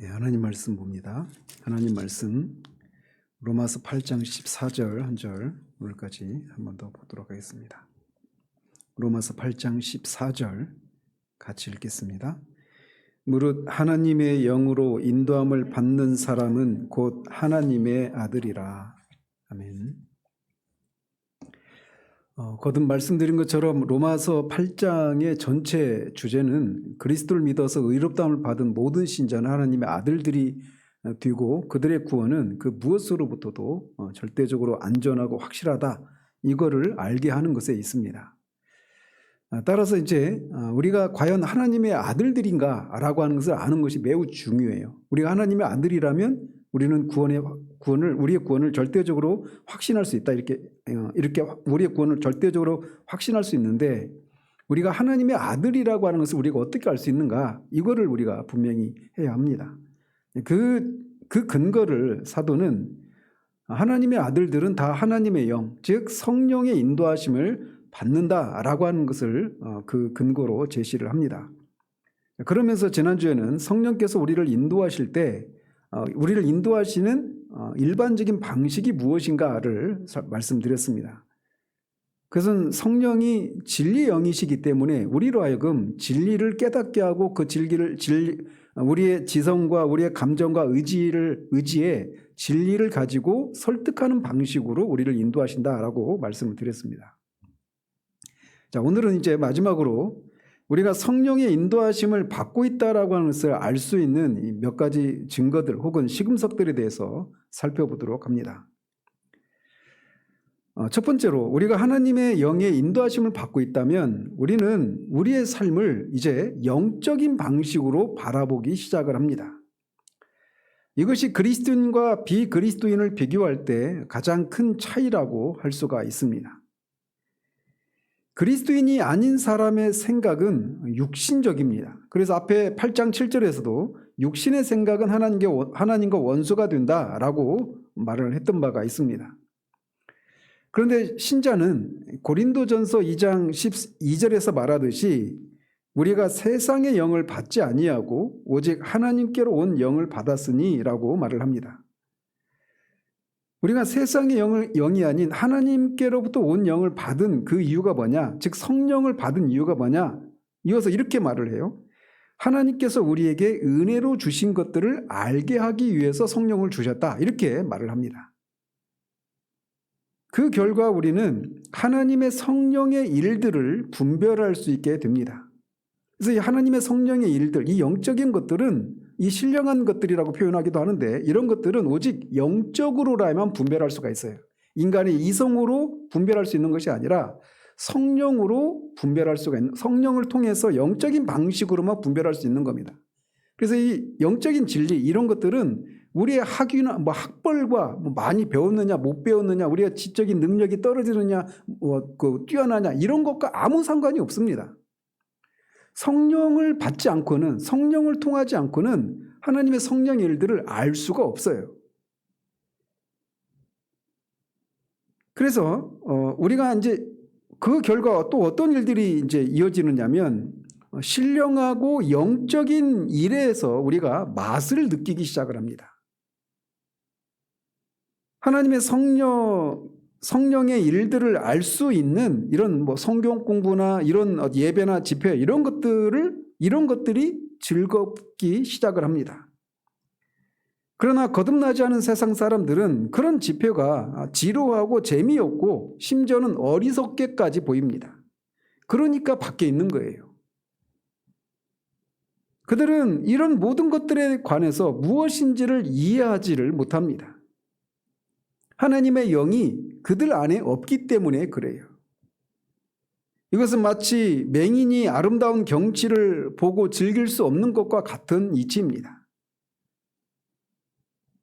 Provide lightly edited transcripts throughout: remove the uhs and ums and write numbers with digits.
하나님 말씀 봅니다. 하나님 말씀 로마서 8장 14절 한 절 오늘까지 한 번 더 보도록 하겠습니다. 로마서 8장 14절 같이 읽겠습니다. 무릇 하나님의 영으로 인도함을 받는 사람은 곧 하나님의 아들이라. 아멘. 거듭 말씀드린 것처럼 로마서 8장의 전체 주제는 그리스도를 믿어서 의롭다함을 받은 모든 신자는 하나님의 아들들이 되고 그들의 구원은 그 무엇으로부터도 절대적으로 안전하고 확실하다, 이거를 알게 하는 것에 있습니다. 따라서 이제 우리가 과연 하나님의 아들들인가라고 하는 것을 아는 것이 매우 중요해요. 우리가 하나님의 아들이라면 우리는 우리의 구원을 절대적으로 확신할 수 있다. 이렇게 우리의 구원을 절대적으로 확신할 수 있는데, 우리가 하나님의 아들이라고 하는 것을 우리가 어떻게 알 수 있는가? 이거를 우리가 분명히 해야 합니다. 그 근거를 사도는 하나님의 아들들은 다 하나님의 영, 즉 성령의 인도하심을 받는다라고 하는 것을 그 근거로 제시를 합니다. 그러면서 지난주에는 성령께서 우리를 인도하실 때 우리를 인도하시는 일반적인 방식이 무엇인가를 말씀드렸습니다. 그것은 성령이 진리의 영이시기 때문에 우리로 하여금 진리를 깨닫게 하고 그 우리의 지성과 우리의 감정과 의지에 진리를 가지고 설득하는 방식으로 우리를 인도하신다라고 말씀을 드렸습니다. 자, 오늘은 이제 마지막으로 우리가 성령의 인도하심을 받고 있다라고 하는 것을 알 수 있는 몇 가지 증거들 혹은 시금석들에 대해서 살펴보도록 합니다. 첫 번째로, 우리가 하나님의 영의 인도하심을 받고 있다면 우리는 우리의 삶을 이제 영적인 방식으로 바라보기 시작을 합니다. 이것이 그리스도인과 비그리스도인을 비교할 때 가장 큰 차이라고 할 수가 있습니다. 그리스도인이 아닌 사람의 생각은 육신적입니다. 그래서 앞에 8장 7절에서도 육신의 생각은 하나님과 원수가 된다라고 말을 했던 바가 있습니다. 그런데 신자는 고린도전서 2장 12절에서 말하듯이 우리가 세상의 영을 받지 아니하고 오직 하나님께로 온 영을 받았으니라고 말을 합니다. 우리가 세상의 영이 아닌 하나님께로부터 온 영을 받은 그 이유가 뭐냐? 즉 성령을 받은 이유가 뭐냐? 이어서 이렇게 말을 해요. 하나님께서 우리에게 은혜로 주신 것들을 알게 하기 위해서 성령을 주셨다. 이렇게 말을 합니다. 그 결과 우리는 하나님의 성령의 일들을 분별할 수 있게 됩니다. 그래서 이 하나님의 성령의 일들, 이 영적인 것들은 이 신령한 것들이라고 표현하기도 하는데, 이런 것들은 오직 영적으로라면 분별할 수가 있어요. 인간의 이성으로 분별할 수 있는 것이 아니라 성령으로 분별할 수가 있는, 성령을 통해서 영적인 방식으로만 분별할 수 있는 겁니다. 그래서 이 영적인 진리, 이런 것들은 우리의 학위나 학벌과 많이 배웠느냐 못 배웠느냐, 우리의 지적인 능력이 떨어지느냐 뛰어나냐, 이런 것과 아무 상관이 없습니다. 성령을 받지 않고는, 성령을 통하지 않고는 하나님의 성령의 일들을 알 수가 없어요. 그래서 우리가 이제 그 결과 또 어떤 일들이 이제 이어지느냐면, 신령하고 영적인 일에서 우리가 맛을 느끼기 시작을 합니다. 하나님의 성령의 일들을 알 수 있는 이런 성경 공부나 이런 예배나 집회, 이런 것들이 즐겁기 시작을 합니다. 그러나 거듭나지 않은 세상 사람들은 그런 집회가 지루하고 재미없고 심지어는 어리석게까지 보입니다. 그러니까 밖에 있는 거예요. 그들은 이런 모든 것들에 관해서 무엇인지를 이해하지를 못합니다. 하나님의 영이 그들 안에 없기 때문에 그래요. 이것은 마치 맹인이 아름다운 경치를 보고 즐길 수 없는 것과 같은 이치입니다.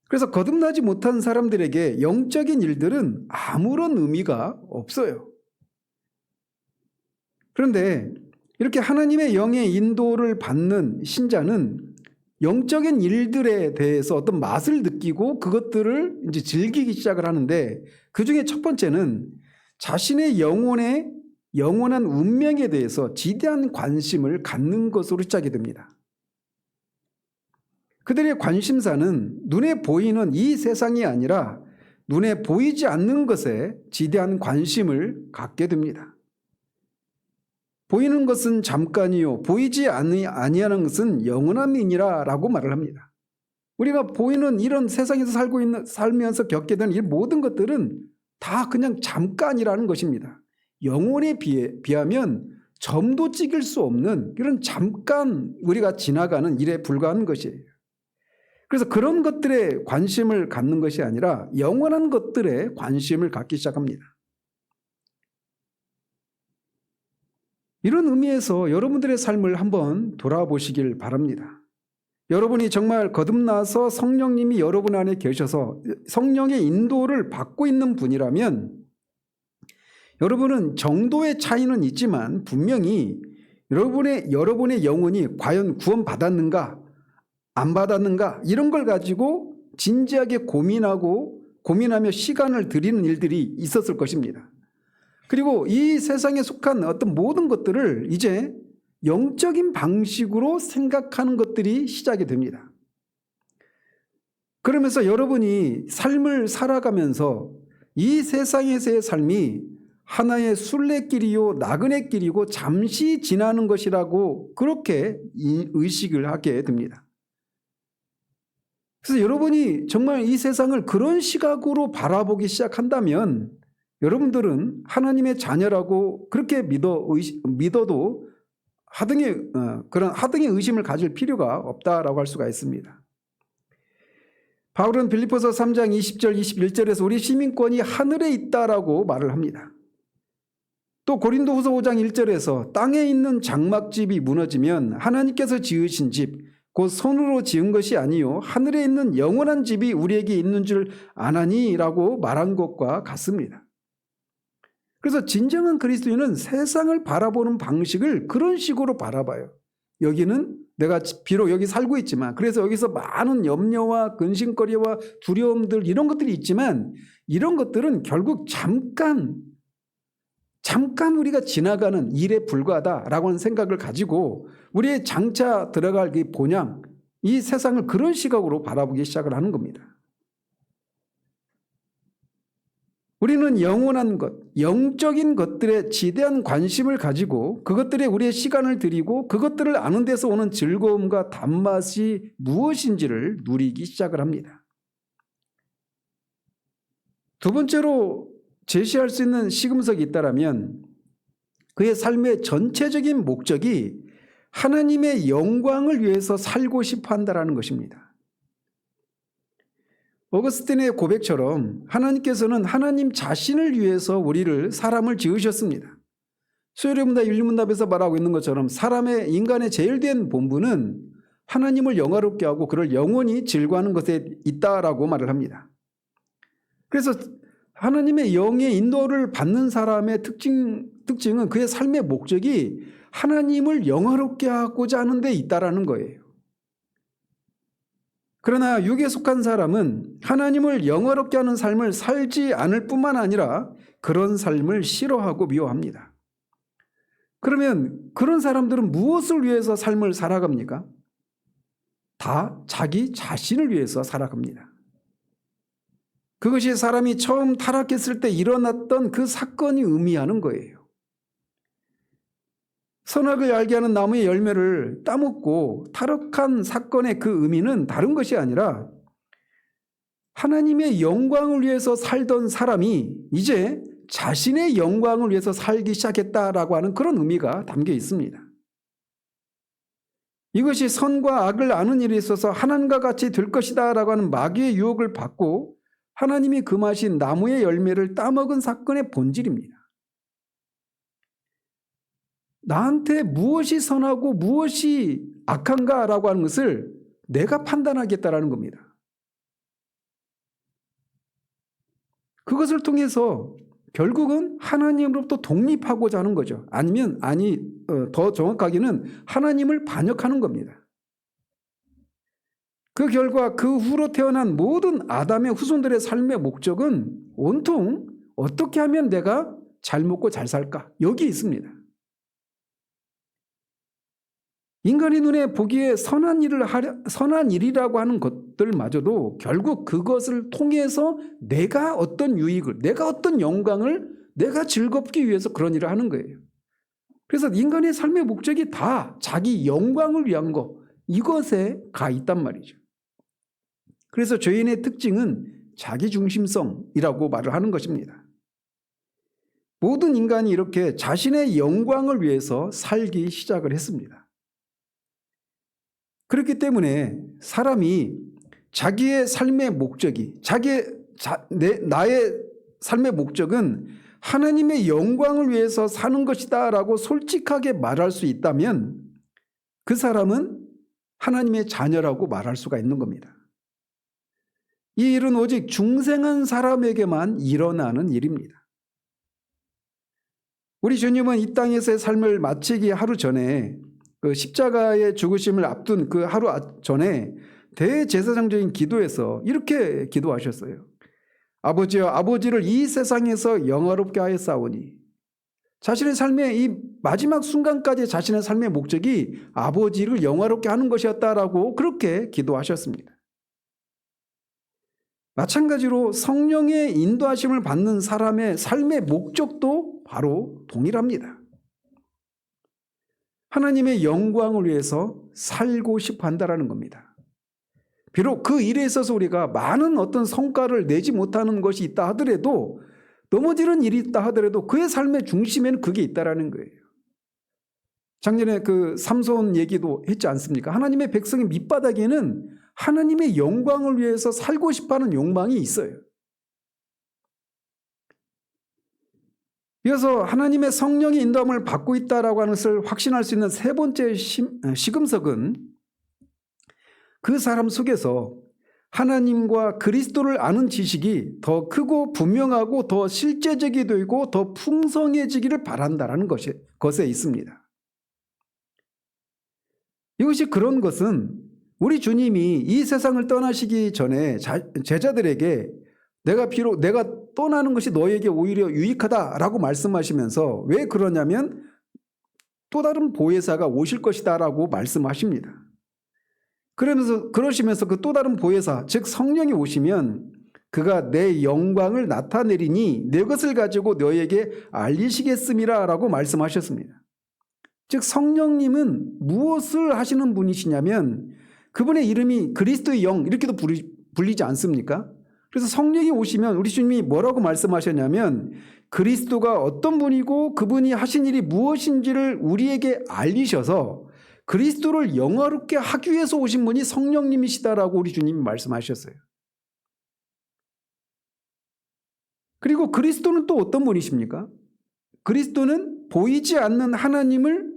그래서 거듭나지 못한 사람들에게 영적인 일들은 아무런 의미가 없어요. 그런데 이렇게 하나님의 영의 인도를 받는 신자는 영적인 일들에 대해서 어떤 맛을 느끼고 그것들을 이제 즐기기 시작을 하는데, 그 중에 첫 번째는 자신의 영원한 운명에 대해서 지대한 관심을 갖는 것으로 시작이 됩니다. 그들의 관심사는 눈에 보이는 이 세상이 아니라 눈에 보이지 않는 것에 지대한 관심을 갖게 됩니다. 보이는 것은 잠깐이요 보이지 아니하는 것은 영원함이니라 라고 말을 합니다. 우리가 보이는 이런 세상에서 살면서 겪게 되는 이 모든 것들은 다 그냥 잠깐이라는 것입니다. 영혼에 비하면 점도 찍을 수 없는 이런 잠깐 우리가 지나가는 일에 불과한 것이에요. 그래서 그런 것들에 관심을 갖는 것이 아니라 영원한 것들에 관심을 갖기 시작합니다. 이런 의미에서 여러분들의 삶을 한번 돌아보시길 바랍니다. 여러분이 정말 거듭나서 성령님이 여러분 안에 계셔서 성령의 인도를 받고 있는 분이라면 여러분은 정도의 차이는 있지만 분명히 여러분의 영혼이 과연 구원받았는가 안 받았는가 이런 걸 가지고 진지하게 고민하며 시간을 들이는 일들이 있었을 것입니다. 그리고 이 세상에 속한 어떤 모든 것들을 이제 영적인 방식으로 생각하는 것들이 시작이 됩니다. 그러면서 여러분이 삶을 살아가면서 이 세상에서의 삶이 하나의 순례길이요 나그네길이고 잠시 지나는 것이라고 그렇게 의식을 하게 됩니다. 그래서 여러분이 정말 이 세상을 그런 시각으로 바라보기 시작한다면 여러분들은 하나님의 자녀라고 그렇게 믿어도 그런 하등의 의심을 가질 필요가 없다라고 할 수가 있습니다. 바울은 빌립보서 3장 20절 21절에서 우리 시민권이 하늘에 있다라고 말을 합니다. 또 고린도후서 5장 1절에서 땅에 있는 장막집이 무너지면 하나님께서 지으신 집 곧 손으로 지은 것이 아니요 하늘에 있는 영원한 집이 우리에게 있는 줄 아나니라고 말한 것과 같습니다. 그래서 진정한 그리스도인은 세상을 바라보는 방식을 그런 식으로 바라봐요. 여기는 내가 비록 여기 살고 있지만 그래서 여기서 많은 염려와 근심거리와 두려움들 이런 것들이 있지만 이런 것들은 결국 잠깐 우리가 지나가는 일에 불과하다라고 하는 생각을 가지고 우리의 장차 들어갈 이 본향 이 세상을 그런 시각으로 바라보기 시작을 하는 겁니다. 우리는 영원한 것, 영적인 것들에 지대한 관심을 가지고 그것들에 우리의 시간을 들이고 그것들을 아는 데서 오는 즐거움과 단맛이 무엇인지를 누리기 시작을 합니다. 두 번째로 제시할 수 있는 시금석이 있다면 그의 삶의 전체적인 목적이 하나님의 영광을 위해서 살고 싶어 한다는 것입니다. 어거스틴의 고백처럼 하나님께서는 하나님 자신을 위해서 사람을 지으셨습니다. 수요일문답 윤리문답에서 말하고 있는 것처럼 인간의 제일 된 본분은 하나님을 영화롭게 하고 그를 영원히 즐거워하는 것에 있다라고 말을 합니다. 그래서 하나님의 영의 인도를 받는 사람의 특징은 그의 삶의 목적이 하나님을 영화롭게 하고자 하는 데 있다라는 거예요. 그러나 육에 속한 사람은 하나님을 영화롭게 하는 삶을 살지 않을 뿐만 아니라 그런 삶을 싫어하고 미워합니다. 그러면 그런 사람들은 무엇을 위해서 삶을 살아갑니까? 다 자기 자신을 위해서 살아갑니다. 그것이 사람이 처음 타락했을 때 일어났던 그 사건이 의미하는 거예요. 선악을 알게 하는 나무의 열매를 따먹고 타락한 사건의 그 의미는 다른 것이 아니라 하나님의 영광을 위해서 살던 사람이 이제 자신의 영광을 위해서 살기 시작했다라고 하는 그런 의미가 담겨 있습니다. 이것이 선과 악을 아는 일에 있어서 하나님과 같이 될 것이다 라고 하는 마귀의 유혹을 받고 하나님이 금하신 나무의 열매를 따먹은 사건의 본질입니다. 나한테 무엇이 선하고 무엇이 악한가라고 하는 것을 내가 판단하겠다라는 겁니다. 그것을 통해서 결국은 하나님으로부터 독립하고자 하는 거죠. 더 정확하게는 하나님을 반역하는 겁니다. 그 결과 그 후로 태어난 모든 아담의 후손들의 삶의 목적은 온통 어떻게 하면 내가 잘 먹고 잘 살까? 여기 있습니다. 인간의 눈에 보기에 선한 일이라고 하는 것들마저도 결국 그것을 통해서 내가 어떤 유익을, 내가 어떤 영광을 내가 즐겁기 위해서 그런 일을 하는 거예요. 그래서 인간의 삶의 목적이 다 자기 영광을 위한 거, 이것에 가 있단 말이죠. 그래서 죄인의 특징은 자기중심성이라고 말을 하는 것입니다. 모든 인간이 이렇게 자신의 영광을 위해서 살기 시작을 했습니다. 그렇기 때문에 사람이 자기의 삶의 목적이, 나의 삶의 목적은 하나님의 영광을 위해서 사는 것이다 라고 솔직하게 말할 수 있다면 그 사람은 하나님의 자녀라고 말할 수가 있는 겁니다. 이 일은 오직 중생한 사람에게만 일어나는 일입니다. 우리 주님은 이 땅에서의 삶을 마치기 하루 전에 그 십자가의 죽으심을 앞둔 그 하루 전에 대제사장적인 기도에서 이렇게 기도하셨어요. 아버지여, 아버지를 이 세상에서 영화롭게 하였사오니. 자신의 삶의 이 마지막 순간까지 자신의 삶의 목적이 아버지를 영화롭게 하는 것이었다라고 그렇게 기도하셨습니다. 마찬가지로 성령의 인도하심을 받는 사람의 삶의 목적도 바로 동일합니다. 하나님의 영광을 위해서 살고 싶어 한다는 겁니다. 비록 그 일에 있어서 우리가 많은 어떤 성과를 내지 못하는 것이 있다 하더라도, 넘어지는 일이 있다 하더라도 그의 삶의 중심에는 그게 있다라는 거예요. 작년에 그 삼손 얘기도 했지 않습니까? 하나님의 백성의 밑바닥에는 하나님의 영광을 위해서 살고 싶어하는 욕망이 있어요. 이어서 하나님의 성령의 인도함을 받고 있다라고 하는 것을 확신할 수 있는 세 번째 시금석은 그 사람 속에서 하나님과 그리스도를 아는 지식이 더 크고 분명하고 더 실제적이 되고 더 풍성해지기를 바란다라는 것에 있습니다. 이것이 그런 것은 우리 주님이 이 세상을 떠나시기 전에 제자들에게 내가 떠나는 것이 너에게 오히려 유익하다라고 말씀하시면서 왜 그러냐면 또 다른 보혜사가 오실 것이다라고 말씀하십니다. 그러시면서 그 또 다른 보혜사, 즉 성령이 오시면 그가 내 영광을 나타내리니 내 것을 가지고 너에게 알리시겠음이라 라고 말씀하셨습니다. 즉 성령님은 무엇을 하시는 분이시냐면 그분의 이름이 그리스도의 영 이렇게도 불리지 않습니까? 그래서 성령이 오시면 우리 주님이 뭐라고 말씀하셨냐면 그리스도가 어떤 분이고 그분이 하신 일이 무엇인지를 우리에게 알리셔서 그리스도를 영화롭게 하기 위해서 오신 분이 성령님이시다라고 우리 주님이 말씀하셨어요. 그리고 그리스도는 또 어떤 분이십니까? 그리스도는 보이지 않는 하나님을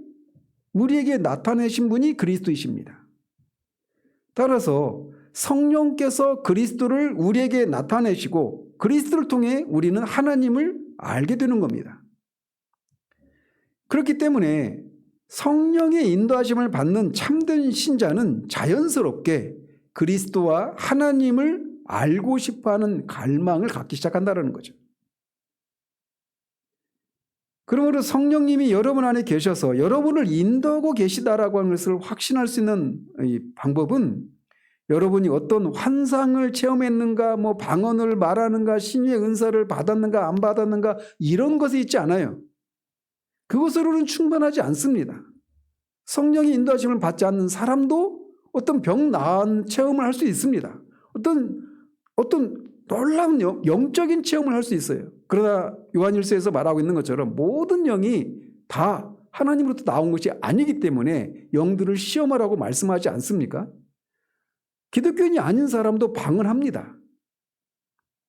우리에게 나타내신 분이 그리스도이십니다. 따라서 성령께서 그리스도를 우리에게 나타내시고 그리스도를 통해 우리는 하나님을 알게 되는 겁니다. 그렇기 때문에 성령의 인도하심을 받는 참된 신자는 자연스럽게 그리스도와 하나님을 알고 싶어하는 갈망을 갖기 시작한다는 거죠. 그러므로 성령님이 여러분 안에 계셔서 여러분을 인도하고 계시다라고 하는 것을 확신할 수 있는 이 방법은 여러분이 어떤 환상을 체험했는가, 방언을 말하는가, 신의 은사를 받았는가 안 받았는가 이런 것이 있지 않아요. 그것으로는 충분하지 않습니다. 성령의 인도하심을 받지 않는 사람도 어떤 병 나은 체험을 할 수 있습니다. 어떤 놀라운 영적인 체험을 할 수 있어요. 그러나 요한일서에서 말하고 있는 것처럼 모든 영이 다 하나님으로부터 나온 것이 아니기 때문에 영들을 시험하라고 말씀하지 않습니까? 기독교인이 아닌 사람도 방언합니다.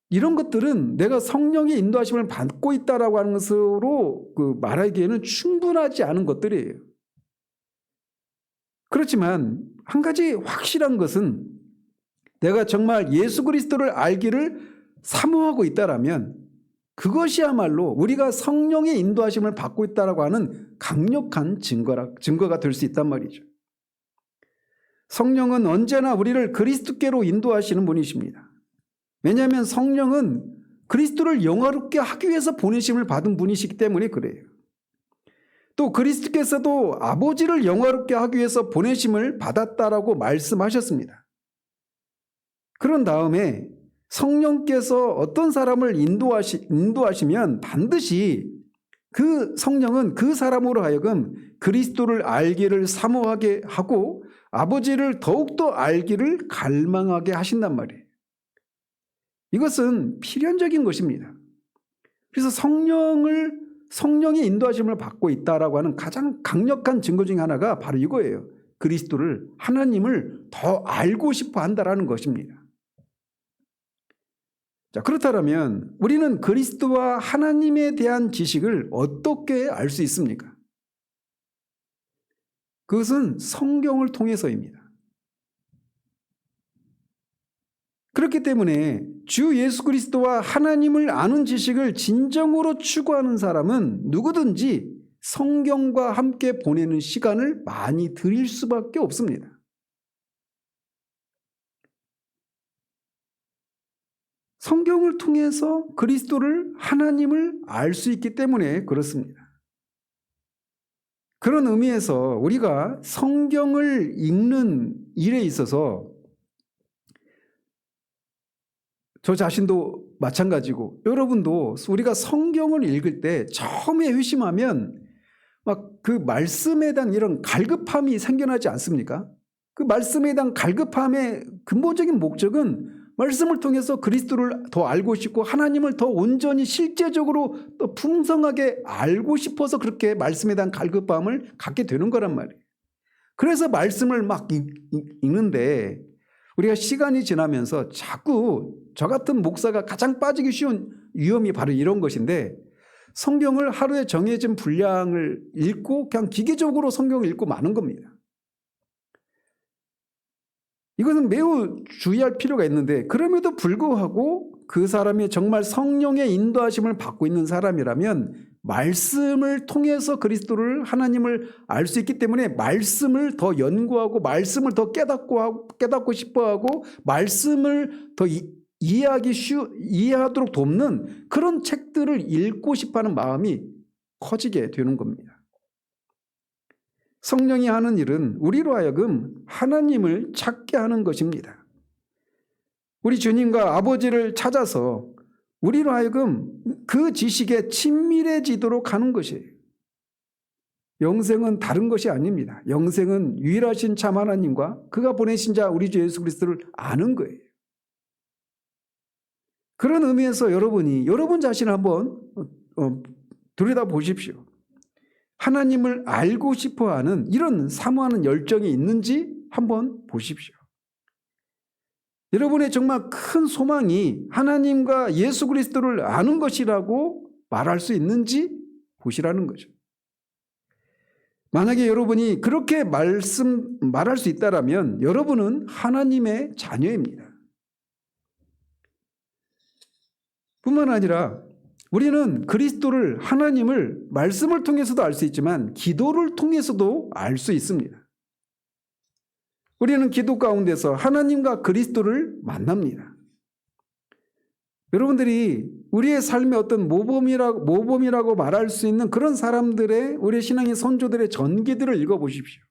이런 것들은 내가 성령의 인도하심을 받고 있다라고 하는 것으로 말하기에는 충분하지 않은 것들이에요. 그렇지만 한 가지 확실한 것은 내가 정말 예수 그리스도를 알기를 사모하고 있다라면 그것이야말로 우리가 성령의 인도하심을 받고 있다라고 하는 강력한 증거가 될 수 있단 말이죠. 성령은 언제나 우리를 그리스도께로 인도하시는 분이십니다. 왜냐하면 성령은 그리스도를 영화롭게 하기 위해서 보내심을 받은 분이시기 때문에 그래요. 또 그리스도께서도 아버지를 영화롭게 하기 위해서 보내심을 받았다라고 말씀하셨습니다. 그런 다음에 성령께서 어떤 사람을 인도하시면 반드시 그 성령은 그 사람으로 하여금 그리스도를 알기를 사모하게 하고 아버지를 더욱더 알기를 갈망하게 하신단 말이에요. 이것은 필연적인 것입니다. 그래서 성령의 인도하심을 받고 있다라고 하는 가장 강력한 증거 중에 하나가 바로 이거예요. 그리스도를, 하나님을 더 알고 싶어 한다라는 것입니다. 자, 그렇다면 우리는 그리스도와 하나님에 대한 지식을 어떻게 알 수 있습니까? 그것은 성경을 통해서입니다. 그렇기 때문에 주 예수 그리스도와 하나님을 아는 지식을 진정으로 추구하는 사람은 누구든지 성경과 함께 보내는 시간을 많이 들일 수밖에 없습니다. 성경을 통해서 그리스도를, 하나님을 알 수 있기 때문에 그렇습니다. 그런 의미에서 우리가 성경을 읽는 일에 있어서 저 자신도 마찬가지고 여러분도 우리가 성경을 읽을 때 처음에 회심하면 막 그 말씀에 대한 이런 갈급함이 생겨나지 않습니까? 그 말씀에 대한 갈급함의 근본적인 목적은 말씀을 통해서 그리스도를 더 알고 싶고 하나님을 더 온전히 실제적으로 또 풍성하게 알고 싶어서 그렇게 말씀에 대한 갈급함을 갖게 되는 거란 말이에요. 그래서 말씀을 막 읽는데 우리가 시간이 지나면서 자꾸 저 같은 목사가 가장 빠지기 쉬운 위험이 바로 이런 것인데 성경을 하루에 정해진 분량을 읽고 그냥 기계적으로 성경을 읽고 마는 겁니다. 이것은 매우 주의할 필요가 있는데 그럼에도 불구하고 그 사람이 정말 성령의 인도하심을 받고 있는 사람이라면 말씀을 통해서 그리스도를 하나님을 알 수 있기 때문에 말씀을 더 연구하고 말씀을 더 깨닫고 싶어하고 말씀을 더 이해하도록 돕는 그런 책들을 읽고 싶어하는 마음이 커지게 되는 겁니다. 성령이 하는 일은 우리로 하여금 하나님을 찾게 하는 것입니다. 우리 주님과 아버지를 찾아서 우리로 하여금 그 지식에 친밀해지도록 하는 것이에요. 영생은 다른 것이 아닙니다. 영생은 유일하신 참 하나님과 그가 보내신 자 우리 주 예수 그리스도를 아는 거예요. 그런 의미에서 여러분이 여러분 자신을 한번 들여다보십시오. 하나님을 알고 싶어하는 이런 사모하는 열정이 있는지 한번 보십시오. 여러분의 정말 큰 소망이 하나님과 예수 그리스도를 아는 것이라고 말할 수 있는지 보시라는 거죠. 만약에 여러분이 그렇게 말할 수 있다면 여러분은 하나님의 자녀입니다. 뿐만 아니라 우리는 그리스도를, 하나님을 말씀을 통해서도 알 수 있지만 기도를 통해서도 알 수 있습니다. 우리는 기도 가운데서 하나님과 그리스도를 만납니다. 여러분들이 우리의 삶의 어떤 모범이라고 말할 수 있는 그런 사람들의, 우리의 신앙의 선조들의 전기들을 읽어보십시오.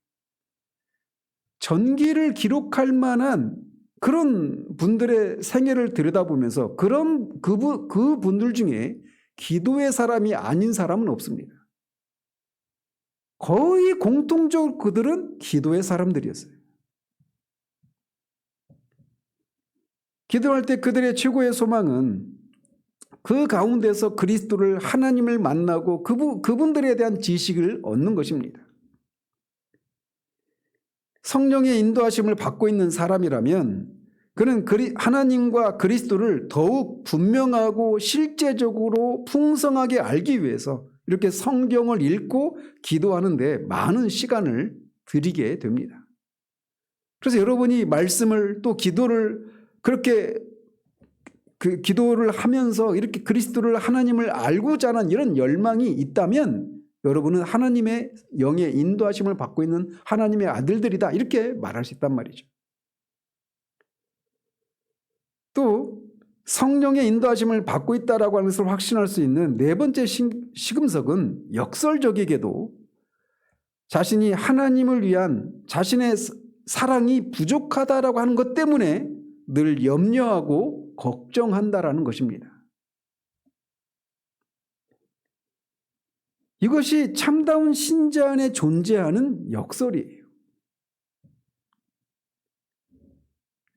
전기를 기록할 만한 그런 분들의 생애를 들여다보면서 그 분들 중에 기도의 사람이 아닌 사람은 없습니다. 거의 공통적으로 그들은 기도의 사람들이었어요. 기도할 때 그들의 최고의 소망은 그 가운데서 그리스도를, 하나님을 만나고 그분들에 대한 지식을 얻는 것입니다. 성령의 인도하심을 받고 있는 사람이라면 그는 하나님과 그리스도를 더욱 분명하고 실제적으로 풍성하게 알기 위해서 이렇게 성경을 읽고 기도하는데 많은 시간을 들이게 됩니다. 그래서 여러분이 말씀을 또 기도를 그렇게 기도를 하면서 이렇게 그리스도를, 하나님을 알고자 하는 이런 열망이 있다면 여러분은 하나님의 영의 인도하심을 받고 있는 하나님의 아들들이다, 이렇게 말할 수 있단 말이죠. 또 성령의 인도하심을 받고 있다라고 하는 것을 확신할 수 있는 네 번째 시금석은 역설적이게도 자신이 하나님을 위한 자신의 사랑이 부족하다라고 하는 것 때문에 늘 염려하고 걱정한다라는 것입니다. 이것이 참다운 신자 안에 존재하는 역설이에요.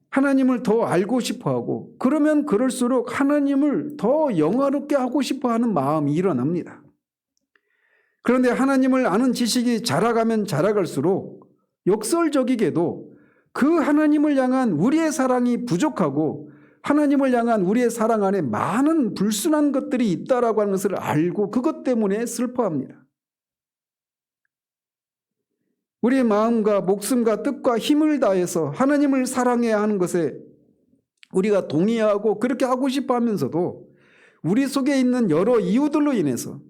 하나님을 더 알고 싶어하고 그러면 그럴수록 하나님을 더 영화롭게 하고 싶어하는 마음이 일어납니다. 그런데 하나님을 아는 지식이 자라가면 자라갈수록 역설적이게도 그 하나님을 향한 우리의 사랑이 부족하고 하나님을 향한 우리의 사랑 안에 많은 불순한 것들이 있다라고 하는 것을 알고 그것 때문에 슬퍼합니다. 우리의 마음과 목숨과 뜻과 힘을 다해서 하나님을 사랑해야 하는 것에 우리가 동의하고 그렇게 하고 싶어 하면서도 우리 속에 있는 여러 이유들로 인해서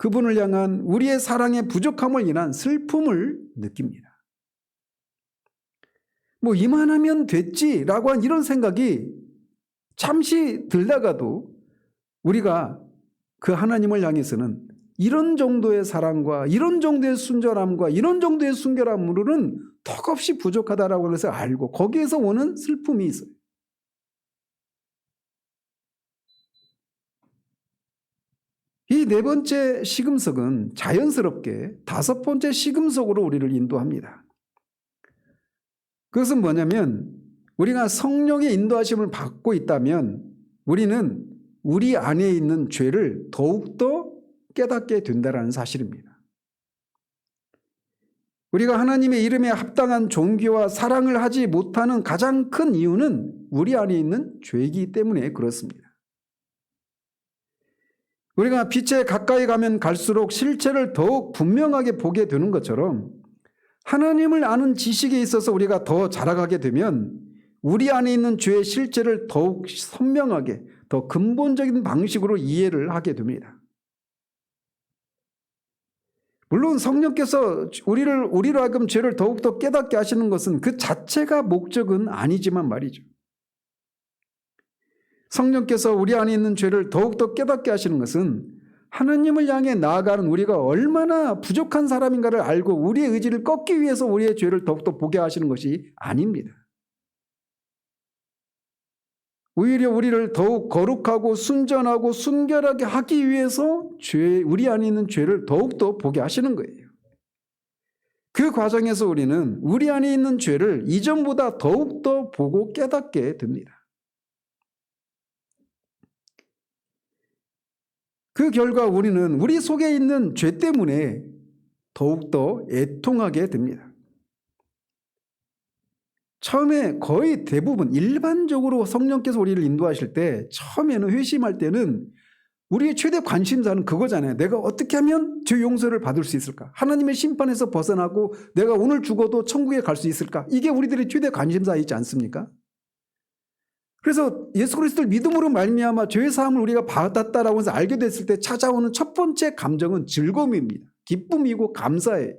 그분을 향한 우리의 사랑의 부족함을 인한 슬픔을 느낍니다. 뭐 이만하면 됐지라고 한 이런 생각이 잠시 들다가도 우리가 그 하나님을 향해서는 이런 정도의 사랑과 이런 정도의 순전함과 이런 정도의 순결함으로는 턱없이 부족하다라고 해서 알고 거기에서 오는 슬픔이 있어요. 이 네 번째 시금석은 자연스럽게 다섯 번째 시금석으로 우리를 인도합니다. 그것은 뭐냐면 우리가 성령의 인도하심을 받고 있다면 우리는 우리 안에 있는 죄를 더욱더 깨닫게 된다는 사실입니다. 우리가 하나님의 이름에 합당한 존귀와 사랑을 하지 못하는 가장 큰 이유는 우리 안에 있는 죄이기 때문에 그렇습니다. 우리가 빛에 가까이 가면 갈수록 실체를 더욱 분명하게 보게 되는 것처럼 하나님을 아는 지식에 있어서 우리가 더 자라가게 되면 우리 안에 있는 죄의 실체를 더욱 선명하게 더 근본적인 방식으로 이해를 하게 됩니다. 물론 성령께서 우리로 하여금 죄를 더욱더 깨닫게 하시는 것은 그 자체가 목적은 아니지만 말이죠. 성령께서 우리 안에 있는 죄를 더욱더 깨닫게 하시는 것은 하나님을 향해 나아가는 우리가 얼마나 부족한 사람인가를 알고 우리의 의지를 꺾기 위해서 우리의 죄를 더욱더 보게 하시는 것이 아닙니다. 오히려 우리를 더욱 거룩하고 순전하고 순결하게 하기 위해서 우리 안에 있는 죄를 더욱더 보게 하시는 거예요. 그 과정에서 우리는 우리 안에 있는 죄를 이전보다 더욱더 보고 깨닫게 됩니다. 그 결과 우리는 우리 속에 있는 죄 때문에 더욱더 애통하게 됩니다. 처음에 거의 대부분 일반적으로 성령께서 우리를 인도하실 때 처음에는 회심할 때는 우리의 최대 관심사는 그거잖아요. 내가 어떻게 하면 죄 용서를 받을 수 있을까? 하나님의 심판에서 벗어나고 내가 오늘 죽어도 천국에 갈 수 있을까? 이게 우리들의 최대 관심사이지 않습니까? 그래서 예수 그리스도를 믿음으로 말미암아 죄의 사함을 우리가 받았다라고 해서 알게 됐을 때 찾아오는 첫 번째 감정은 즐거움입니다. 기쁨이고 감사예요.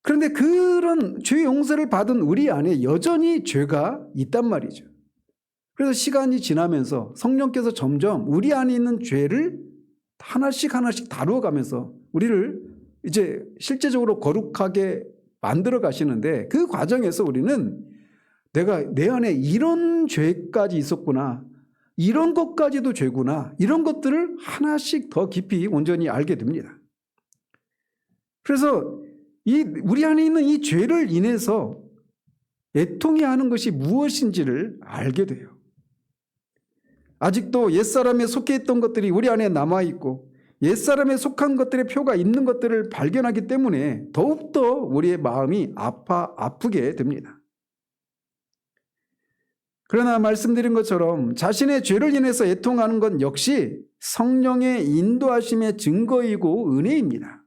그런데 그런 죄 용서를 받은 우리 안에 여전히 죄가 있단 말이죠. 그래서 시간이 지나면서 성령께서 점점 우리 안에 있는 죄를 하나씩 하나씩 다루어가면서 우리를 이제 실제적으로 거룩하게 만들어 가시는데 그 과정에서 우리는 내가 내 안에 이런 죄까지 있었구나, 이런 것까지도 죄구나, 이런 것들을 하나씩 더 깊이 온전히 알게 됩니다. 그래서 우리 안에 있는 이 죄를 인해서 애통해야 하는 것이 무엇인지를 알게 돼요. 아직도 옛사람에 속해 있던 것들이 우리 안에 남아있고 옛사람에 속한 것들의 표가 있는 것들을 발견하기 때문에 더욱더 우리의 마음이 아프게 됩니다. 그러나 말씀드린 것처럼 자신의 죄를 인해서 애통하는 것 역시 성령의 인도하심의 증거이고 은혜입니다.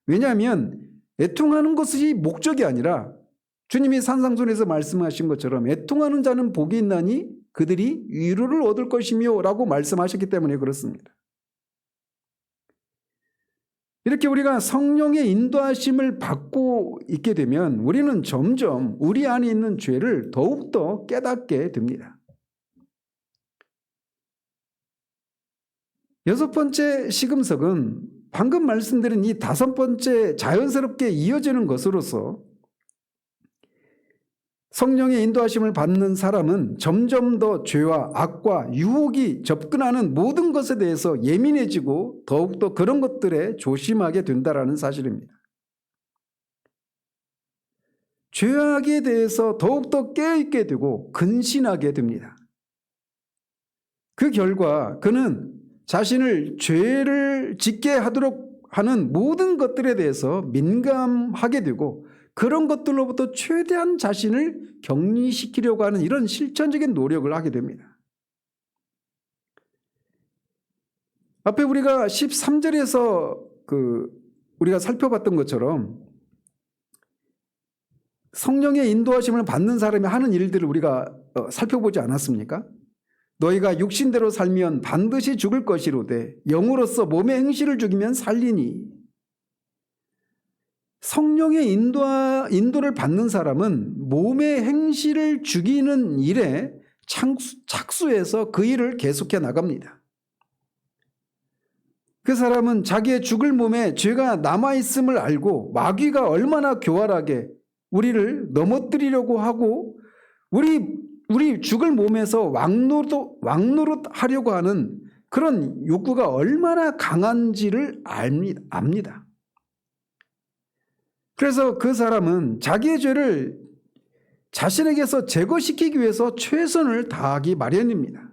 왜냐하면 애통하는 것이 목적이 아니라 주님이 산상순에서 말씀하신 것처럼 애통하는 자는 복이 있나니 그들이 위로를 얻을 것이며 라고 말씀하셨기 때문에 그렇습니다. 이렇게 우리가 성령의 인도하심을 받고 있게 되면 우리는 점점 우리 안에 있는 죄를 더욱더 깨닫게 됩니다. 여섯 번째 시금석은 방금 말씀드린 이 5번째 자연스럽게 이어지는 것으로서 성령의 인도하심을 받는 사람은 점점 더 죄와 악과 유혹이 접근하는 모든 것에 대해서 예민해지고 더욱더 그런 것들에 조심하게 된다는 사실입니다. 죄악에 대해서 더욱더 깨어있게 되고 근신하게 됩니다. 그 결과 그는 자신을 죄를 짓게 하도록 하는 모든 것들에 대해서 민감하게 되고 그런 것들로부터 최대한 자신을 격리시키려고 하는 이런 실천적인 노력을 하게 됩니다. 앞에 우리가 13절에서 우리가 살펴봤던 것처럼 성령의 인도하심을 받는 사람이 하는 일들을 우리가 살펴보지 않았습니까? 너희가 육신대로 살면 반드시 죽을 것이로되 영으로서 몸의 행실을 죽이면 살리니. 성령의 인도를 받는 사람은 몸의 행실을 죽이는 일에 착수해서 그 일을 계속해 나갑니다. 그 사람은 자기의 죽을 몸에 죄가 남아있음을 알고 마귀가 얼마나 교활하게 우리를 넘어뜨리려고 하고 우리 죽을 몸에서 왕노릇하려고 하는 그런 욕구가 얼마나 강한지를 압니다. 그래서 그 사람은 자기의 죄를 자신에게서 제거시키기 위해서 최선을 다하기 마련입니다.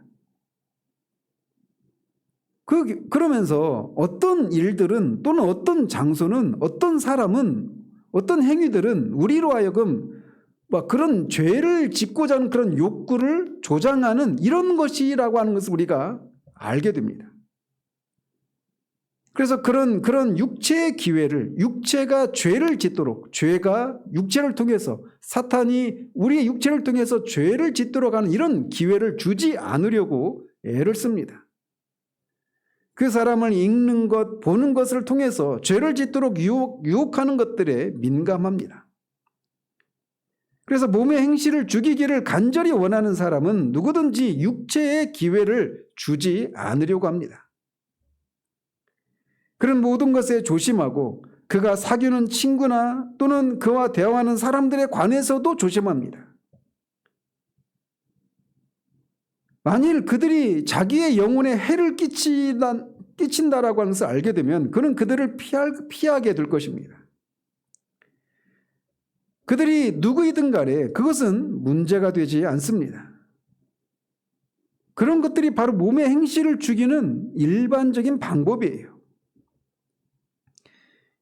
그러면서 어떤 일들은 또는 어떤 장소는 어떤 사람은 어떤 행위들은 우리로 하여금 그런 죄를 짓고자 하는 그런 욕구를 조장하는 이런 것이라고 하는 것을 우리가 알게 됩니다. 그래서 그런 육체의 기회를, 육체가 죄를 짓도록, 죄가 육체를 통해서, 사탄이 우리의 육체를 통해서 죄를 짓도록 하는 이런 기회를 주지 않으려고 애를 씁니다. 그 사람을 읽는 것, 보는 것을 통해서 죄를 짓도록 유혹하는 것들에 민감합니다. 그래서 몸의 행실을 죽이기를 간절히 원하는 사람은 누구든지 육체의 기회를 주지 않으려고 합니다. 그런 모든 것에 조심하고 그가 사귀는 친구나 또는 그와 대화하는 사람들에 관해서도 조심합니다. 만일 그들이 자기의 영혼에 해를 끼친다라고 하는 것을 알게 되면 그는 그들을 피하게 될 것입니다. 그들이 누구이든 간에 그것은 문제가 되지 않습니다. 그런 것들이 바로 몸의 행실을 죽이는 일반적인 방법이에요.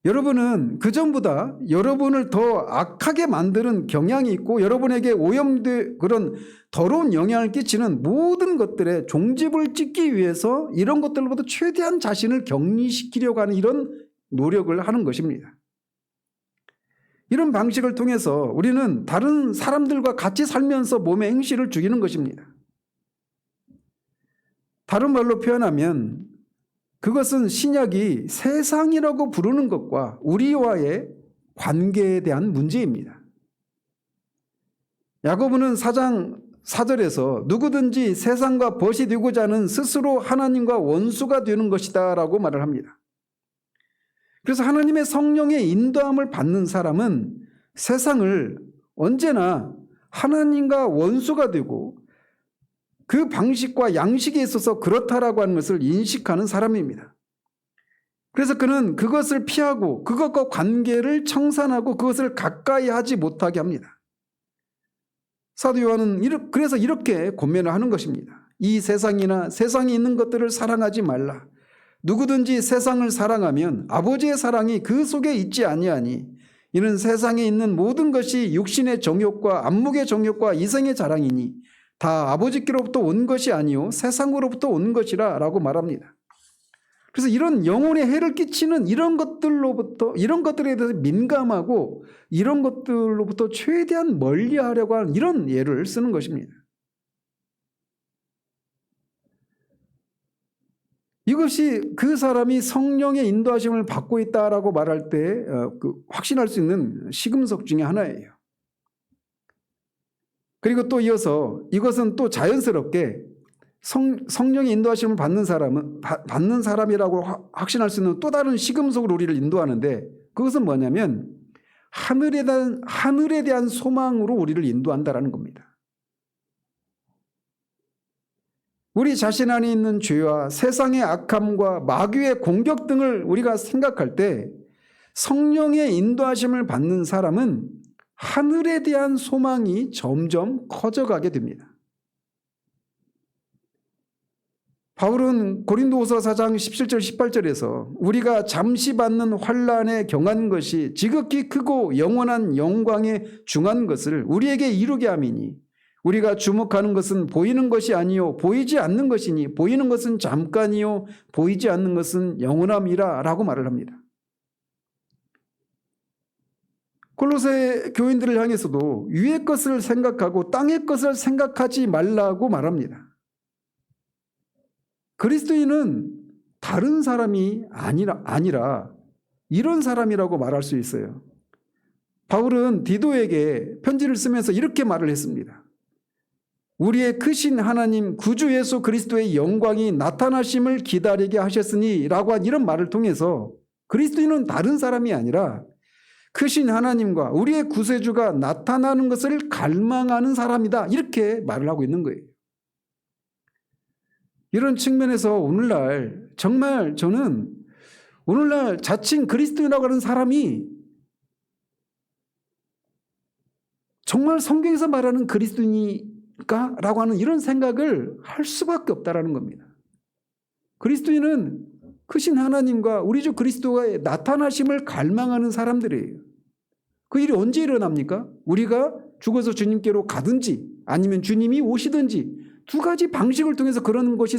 여러분은 그전보다 여러분을 더 악하게 만드는 경향이 있고 여러분에게 오염된 그런 더러운 영향을 끼치는 모든 것들에 종집을 찍기 위해서 이런 것들로부터 최대한 자신을 격리시키려고 하는 이런 노력을 하는 것입니다. 이런 방식을 통해서 우리는 다른 사람들과 같이 살면서 몸의 행실을 죽이는 것입니다. 다른 말로 표현하면 그것은 신약이 세상이라고 부르는 것과 우리와의 관계에 대한 문제입니다. 야고보는 4장 4절에서 누구든지 세상과 벗이 되고자 하는 스스로 하나님과 원수가 되는 것이다 라고 말을 합니다. 그래서 하나님의 성령의 인도함을 받는 사람은 세상을 언제나 하나님과 원수가 되고 그 방식과 양식에 있어서 그렇다라고 하는 것을 인식하는 사람입니다. 그래서 그는 그것을 피하고 그것과 관계를 청산하고 그것을 가까이 하지 못하게 합니다. 사도 요한은 그래서 이렇게 권면을 하는 것입니다. 이 세상이나 세상에 있는 것들을 사랑하지 말라. 누구든지 세상을 사랑하면 아버지의 사랑이 그 속에 있지 아니하니 이는 세상에 있는 모든 것이 육신의 정욕과 안목의 정욕과 이생의 자랑이니 다 아버지께로부터 온 것이 아니요 세상으로부터 온 것이라 라고 말합니다. 그래서 이런 영혼에 해를 끼치는 이런 것들에 대해서 민감하고 이런 것들로부터 최대한 멀리하려고 하는 이런 예를 쓰는 것입니다. 이것이 그 사람이 성령의 인도하심을 받고 있다라고 말할 때 확신할 수 있는 시금석 중에 하나예요. 그리고 또 이어서 이것은 또 자연스럽게 성령의 인도하심을 받는 사람이라고 확신할 수 있는 또 다른 시금석으로 우리를 인도하는데, 그것은 뭐냐면 하늘에 대한 소망으로 우리를 인도한다라는 겁니다. 우리 자신 안에 있는 죄와 세상의 악함과 마귀의 공격 등을 우리가 생각할 때 성령의 인도하심을 받는 사람은 하늘에 대한 소망이 점점 커져가게 됩니다. 바울은 고린도후서 4장 17절 18절에서 우리가 잠시 받는 환난에 경한 것이 지극히 크고 영원한 영광에 중한 것을 우리에게 이루게 함이니 우리가 주목하는 것은 보이는 것이 아니요 보이지 않는 것이니 보이는 것은 잠깐이요 보이지 않는 것은 영원함이라 라고 말을 합니다. 골로새 교인들을 향해서도 위의 것을 생각하고 땅의 것을 생각하지 말라고 말합니다. 그리스도인은 다른 사람이 아니라 이런 사람이라고 말할 수 있어요. 바울은 디도에게 편지를 쓰면서 이렇게 말을 했습니다. 우리의 크신 하나님 구주 예수 그리스도의 영광이 나타나심을 기다리게 하셨으니 라고 한 이런 말을 통해서 그리스도인은 다른 사람이 아니라 크신 하나님과 우리의 구세주가 나타나는 것을 갈망하는 사람이다, 이렇게 말을 하고 있는 거예요. 이런 측면에서 오늘날 정말 저는 오늘날 자칭 그리스도인이라고 하는 사람이 정말 성경에서 말하는 그리스도인일까? 라고 하는 이런 생각을 할 수밖에 없다라는 겁니다. 그리스도인은 크신 하나님과 우리 주 그리스도가 나타나심을 갈망하는 사람들이에요. 그 일이 언제 일어납니까? 우리가 죽어서 주님께로 가든지 아니면 주님이 오시든지 두 가지 방식을 통해서 그런 것이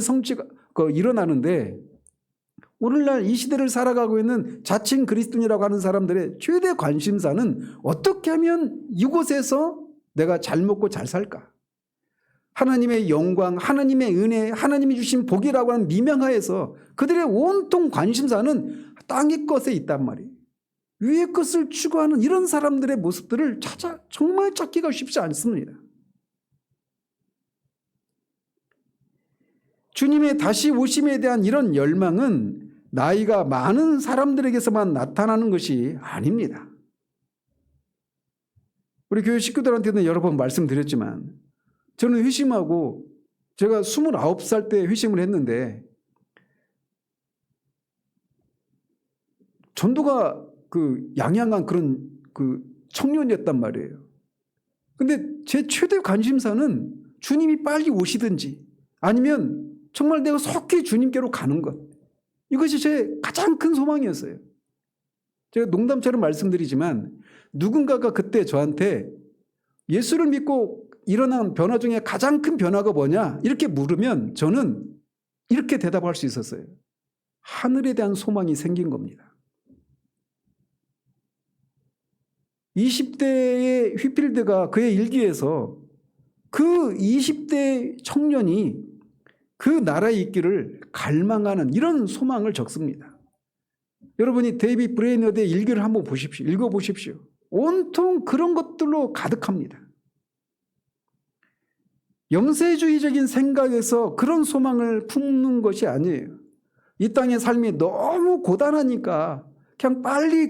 일어나는데, 오늘날 이 시대를 살아가고 있는 자칭 그리스도인이라고 하는 사람들의 최대 관심사는 어떻게 하면 이곳에서 내가 잘 먹고 잘 살까? 하나님의 영광, 하나님의 은혜, 하나님이 주신 복이라고 하는 미명하에서 그들의 온통 관심사는 땅의 것에 있단 말이에요. 위의 것을 추구하는 이런 사람들의 모습들을 정말 찾기가 쉽지 않습니다. 주님의 다시 오심에 대한 이런 열망은 나이가 많은 사람들에게서만 나타나는 것이 아닙니다. 우리 교회 식구들한테는 여러 번 말씀드렸지만 저는 회심하고 제가 29살 때 회심을 했는데 전도가 양양한 그런 청년이었단 말이에요. 근데 제 최대 관심사는 주님이 빨리 오시든지 아니면 정말 내가 속히 주님께로 가는 것, 이것이 제 가장 큰 소망이었어요. 제가 농담처럼 말씀드리지만 누군가가 그때 저한테 예수를 믿고 일어난 변화 중에 가장 큰 변화가 뭐냐 이렇게 물으면 저는 이렇게 대답할 수 있었어요. 하늘에 대한 소망이 생긴 겁니다. 20대의 휘필드가 그의 일기에서 그 20대 청년이 그 나라에 있기를 갈망하는 이런 소망을 적습니다. 여러분이 데이비드 브레이너드의 일기를 한번 읽어보십시오. 온통 그런 것들로 가득합니다. 영세주의적인 생각에서 그런 소망을 품는 것이 아니에요. 이 땅의 삶이 너무 고단하니까 그냥 빨리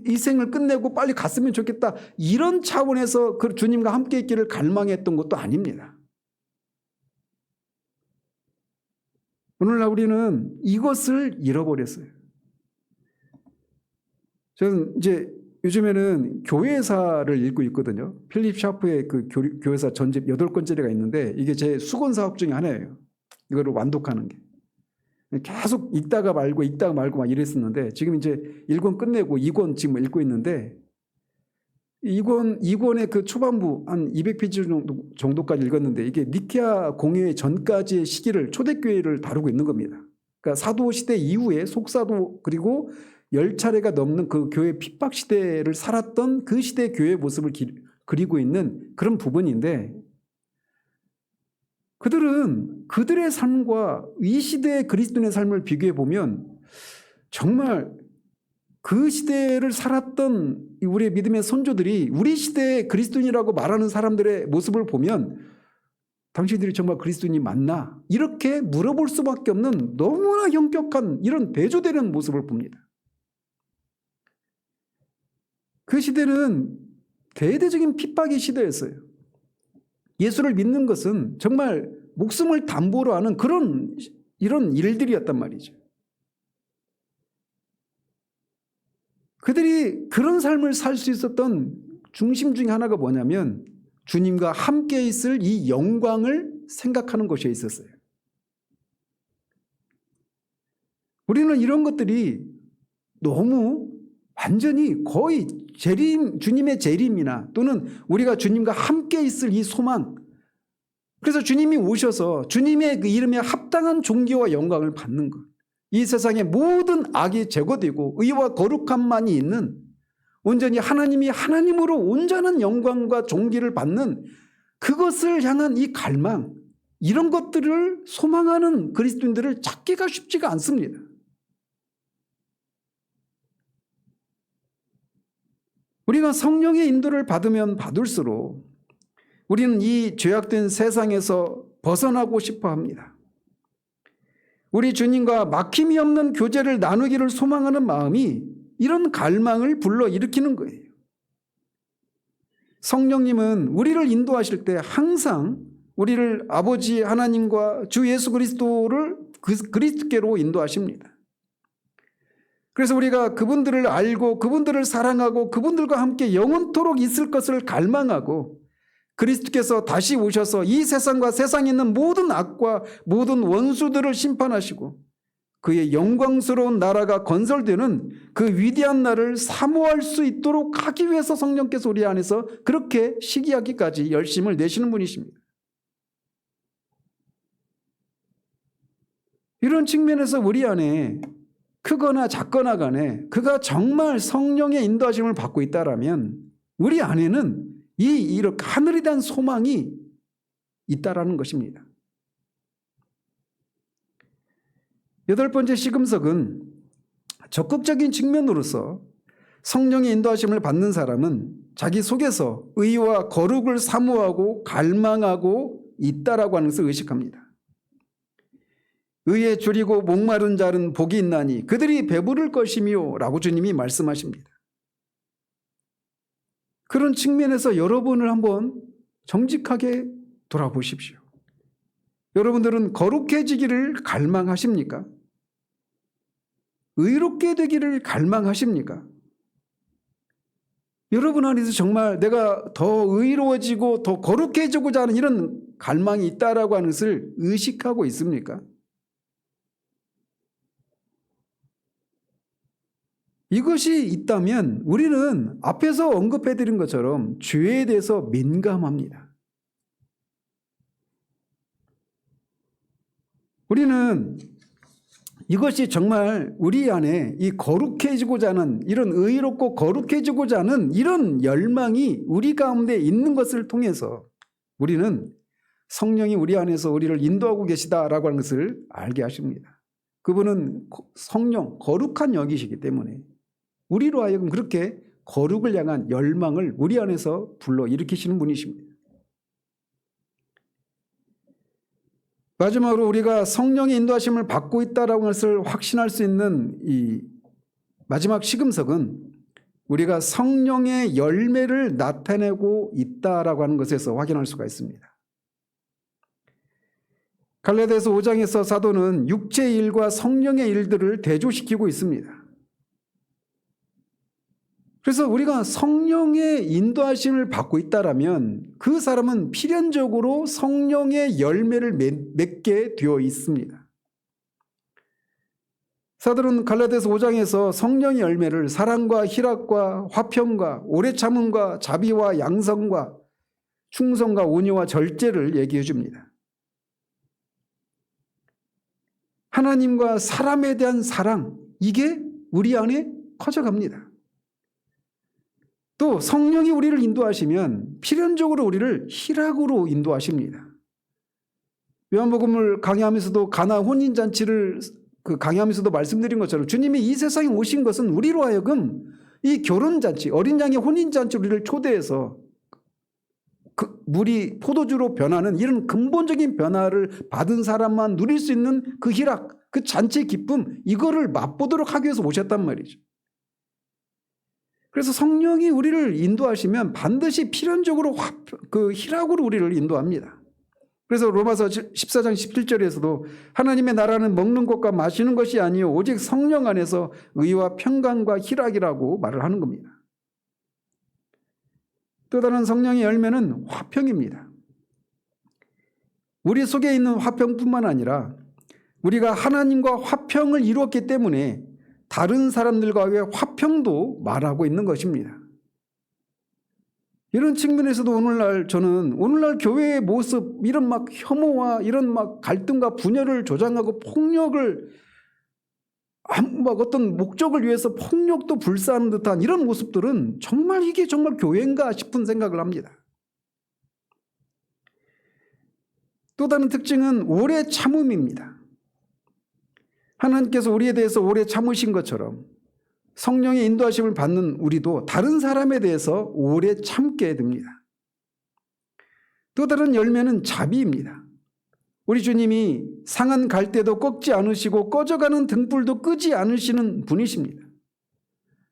이 생을 끝내고 빨리 갔으면 좋겠다, 이런 차원에서 그 주님과 함께 있기를 갈망했던 것도 아닙니다. 오늘날 우리는 이것을 잃어버렸어요. 저는 이제 요즘에는 교회사를 읽고 있거든요. 필립 샤프의 그 교회사 전집 8권짜리가 있는데 이게 제 수건 사업 중에 하나예요. 이거를 완독하는 게. 계속 읽다가 말고 막 이랬었는데 지금 이제 1권 끝내고 2권 지금 읽고 있는데 2권의 그 초반부 한 200페이지 정도까지 읽었는데 이게 니케아 공회 전까지의 시기를, 초대교회를 다루고 있는 겁니다. 그러니까 사도시대 이후에 속사도 그리고 10차례가 넘는 그 교회 핍박 시대를 살았던 그 시대 교회의 모습을 그리고 있는 그런 부분인데, 그들은 그들의 삶과 이 시대의 그리스도인의 삶을 비교해 보면 정말 그 시대를 살았던 우리의 믿음의 선조들이 우리 시대의 그리스도인이라고 말하는 사람들의 모습을 보면 당신들이 정말 그리스도인이 맞나? 이렇게 물어볼 수밖에 없는 너무나 형격한 이런 대조되는 모습을 봅니다. 그 시대는 대대적인 핍박의 시대였어요. 예수를 믿는 것은 정말 목숨을 담보로 하는 이런 일들이었단 말이죠. 그들이 그런 삶을 살 수 있었던 중심 중에 하나가 뭐냐면 주님과 함께 있을 이 영광을 생각하는 것에 있었어요. 우리는 이런 것들이 너무 완전히 거의 주님의 재림이나 또는 우리가 주님과 함께 있을 이 소망, 그래서 주님이 오셔서 주님의 그 이름에 합당한 존귀와 영광을 받는 것, 이 세상의 모든 악이 제거되고 의와 거룩함만이 있는 온전히 하나님이 하나님으로 온전한 영광과 존귀를 받는 그것을 향한 이 갈망, 이런 것들을 소망하는 그리스도인들을 찾기가 쉽지가 않습니다. 우리가 성령의 인도를 받으면 받을수록 우리는 이 죄악된 세상에서 벗어나고 싶어 합니다. 우리 주님과 막힘이 없는 교제를 나누기를 소망하는 마음이 이런 갈망을 불러일으키는 거예요. 성령님은 우리를 인도하실 때 항상 우리를 아버지 하나님과 주 예수 그리스도를 그리스도께로 인도하십니다. 그래서 우리가 그분들을 알고 그분들을 사랑하고 그분들과 함께 영원토록 있을 것을 갈망하고 그리스도께서 다시 오셔서 이 세상과 세상에 있는 모든 악과 모든 원수들을 심판하시고 그의 영광스러운 나라가 건설되는 그 위대한 날을 사모할 수 있도록 하기 위해서 성령께서 우리 안에서 그렇게 시기하기까지 열심을 내시는 분이십니다. 이런 측면에서 우리 안에 크거나 작거나 간에 그가 정말 성령의 인도하심을 받고 있다라면 우리 안에는 이렇게 하늘에 대한 소망이 있다라는 것입니다. 8번째 시금석은 적극적인 측면으로서 성령의 인도하심을 받는 사람은 자기 속에서 의와 거룩을 사모하고 갈망하고 있다라고 하는 것을 의식합니다. 의에 줄이고 목마른 자는 복이 있나니 그들이 배부를 것이며 라고 주님이 말씀하십니다. 그런 측면에서 여러분을 한번 정직하게 돌아보십시오. 여러분들은 거룩해지기를 갈망하십니까? 의롭게 되기를 갈망하십니까? 여러분 안에서 정말 내가 더 의로워지고 더 거룩해지고자 하는 이런 갈망이 있다라고 하는 것을 의식하고 있습니까? 이것이 있다면 우리는 앞에서 언급해드린 것처럼 죄에 대해서 민감합니다. 우리는 이것이 정말 우리 안에 이 거룩해지고자 하는 이런 의롭고 거룩해지고자 하는 이런 열망이 우리 가운데 있는 것을 통해서 우리는 성령이 우리 안에서 우리를 인도하고 계시다라고 하는 것을 알게 하십니다. 그분은 성령, 거룩한 영이시기 때문에 우리로 하여금 그렇게 거룩을 향한 열망을 우리 안에서 불러일으키시는 분이십니다. 마지막으로 우리가 성령의 인도하심을 받고 있다는 것을 확신할 수 있는 이 마지막 시금석은 우리가 성령의 열매를 나타내고 있다라고 하는 것에서 확인할 수가 있습니다. 갈라디아서 5장에서 사도는 육체의 일과 성령의 일들을 대조시키고 있습니다. 그래서 우리가 성령의 인도하심을 받고 있다라면 그 사람은 필연적으로 성령의 열매를 맺게 되어 있습니다. 사도는 갈라디아서 5장에서 성령의 열매를 사랑과 희락과 화평과 오래 참음과 자비와 양성과 충성과 온유와 절제를 얘기해 줍니다. 하나님과 사람에 대한 사랑, 이게 우리 안에 커져갑니다. 또 성령이 우리를 인도하시면 필연적으로 우리를 희락으로 인도하십니다. 요한복음을 강의하면서도 가나 혼인잔치를 강의하면서도 말씀드린 것처럼 주님이 이 세상에 오신 것은 우리로 하여금 이 결혼잔치, 어린 양의 혼인잔치 우리를 초대해서 물이 포도주로 변하는 이런 근본적인 변화를 받은 사람만 누릴 수 있는 그 희락, 그 잔치의 기쁨, 이거를 맛보도록 하기 위해서 오셨단 말이죠. 그래서 성령이 우리를 인도하시면 반드시 필연적으로 그 희락으로 우리를 인도합니다. 그래서 로마서 14장 17절에서도 하나님의 나라는 먹는 것과 마시는 것이 아니요 오직 성령 안에서 의와 평강과 희락이라고 말을 하는 겁니다. 또 다른 성령의 열매는 화평입니다. 우리 속에 있는 화평뿐만 아니라 우리가 하나님과 화평을 이루었기 때문에 다른 사람들과의 화평도 말하고 있는 것입니다. 이런 측면에서도 오늘날 교회의 모습, 이런 막 혐오와 이런 막 갈등과 분열을 조장하고 폭력을 막 어떤 목적을 위해서 폭력도 불사하는 듯한 이런 모습들은 정말 이게 정말 교회인가 싶은 생각을 합니다. 또 다른 특징은 오래 참음입니다. 하나님께서 우리에 대해서 오래 참으신 것처럼 성령의 인도하심을 받는 우리도 다른 사람에 대해서 오래 참게 됩니다. 또 다른 열매는 자비입니다. 우리 주님이 상한 갈대도 꺾지 않으시고 꺼져가는 등불도 끄지 않으시는 분이십니다.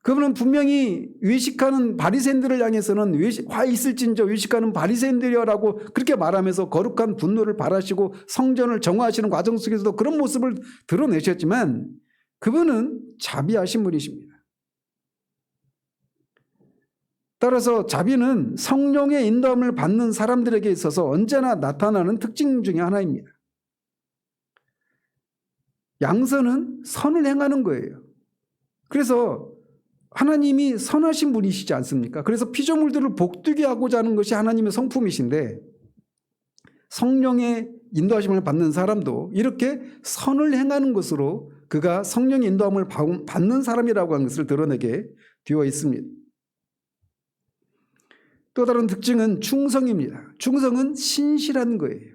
그분은 분명히 외식하는 바리새인들을 향해서는 화 있을진저 외식하는 바리새인들이라고 그렇게 말하면서 거룩한 분노를 발하시고 성전을 정화하시는 과정 속에서도 그런 모습을 드러내셨지만 그분은 자비하신 분이십니다. 따라서 자비는 성령의 인도함을 받는 사람들에게 있어서 언제나 나타나는 특징 중에 하나입니다. 양선은 선을 행하는 거예요. 그래서 하나님이 선하신 분이시지 않습니까? 그래서 피조물들을 복되게 하고자 하는 것이 하나님의 성품이신데 성령의 인도하심을 받는 사람도 이렇게 선을 행하는 것으로 그가 성령의 인도함을 받는 사람이라고 하는 것을 드러내게 되어 있습니다. 또 다른 특징은 충성입니다. 충성은 신실한 거예요.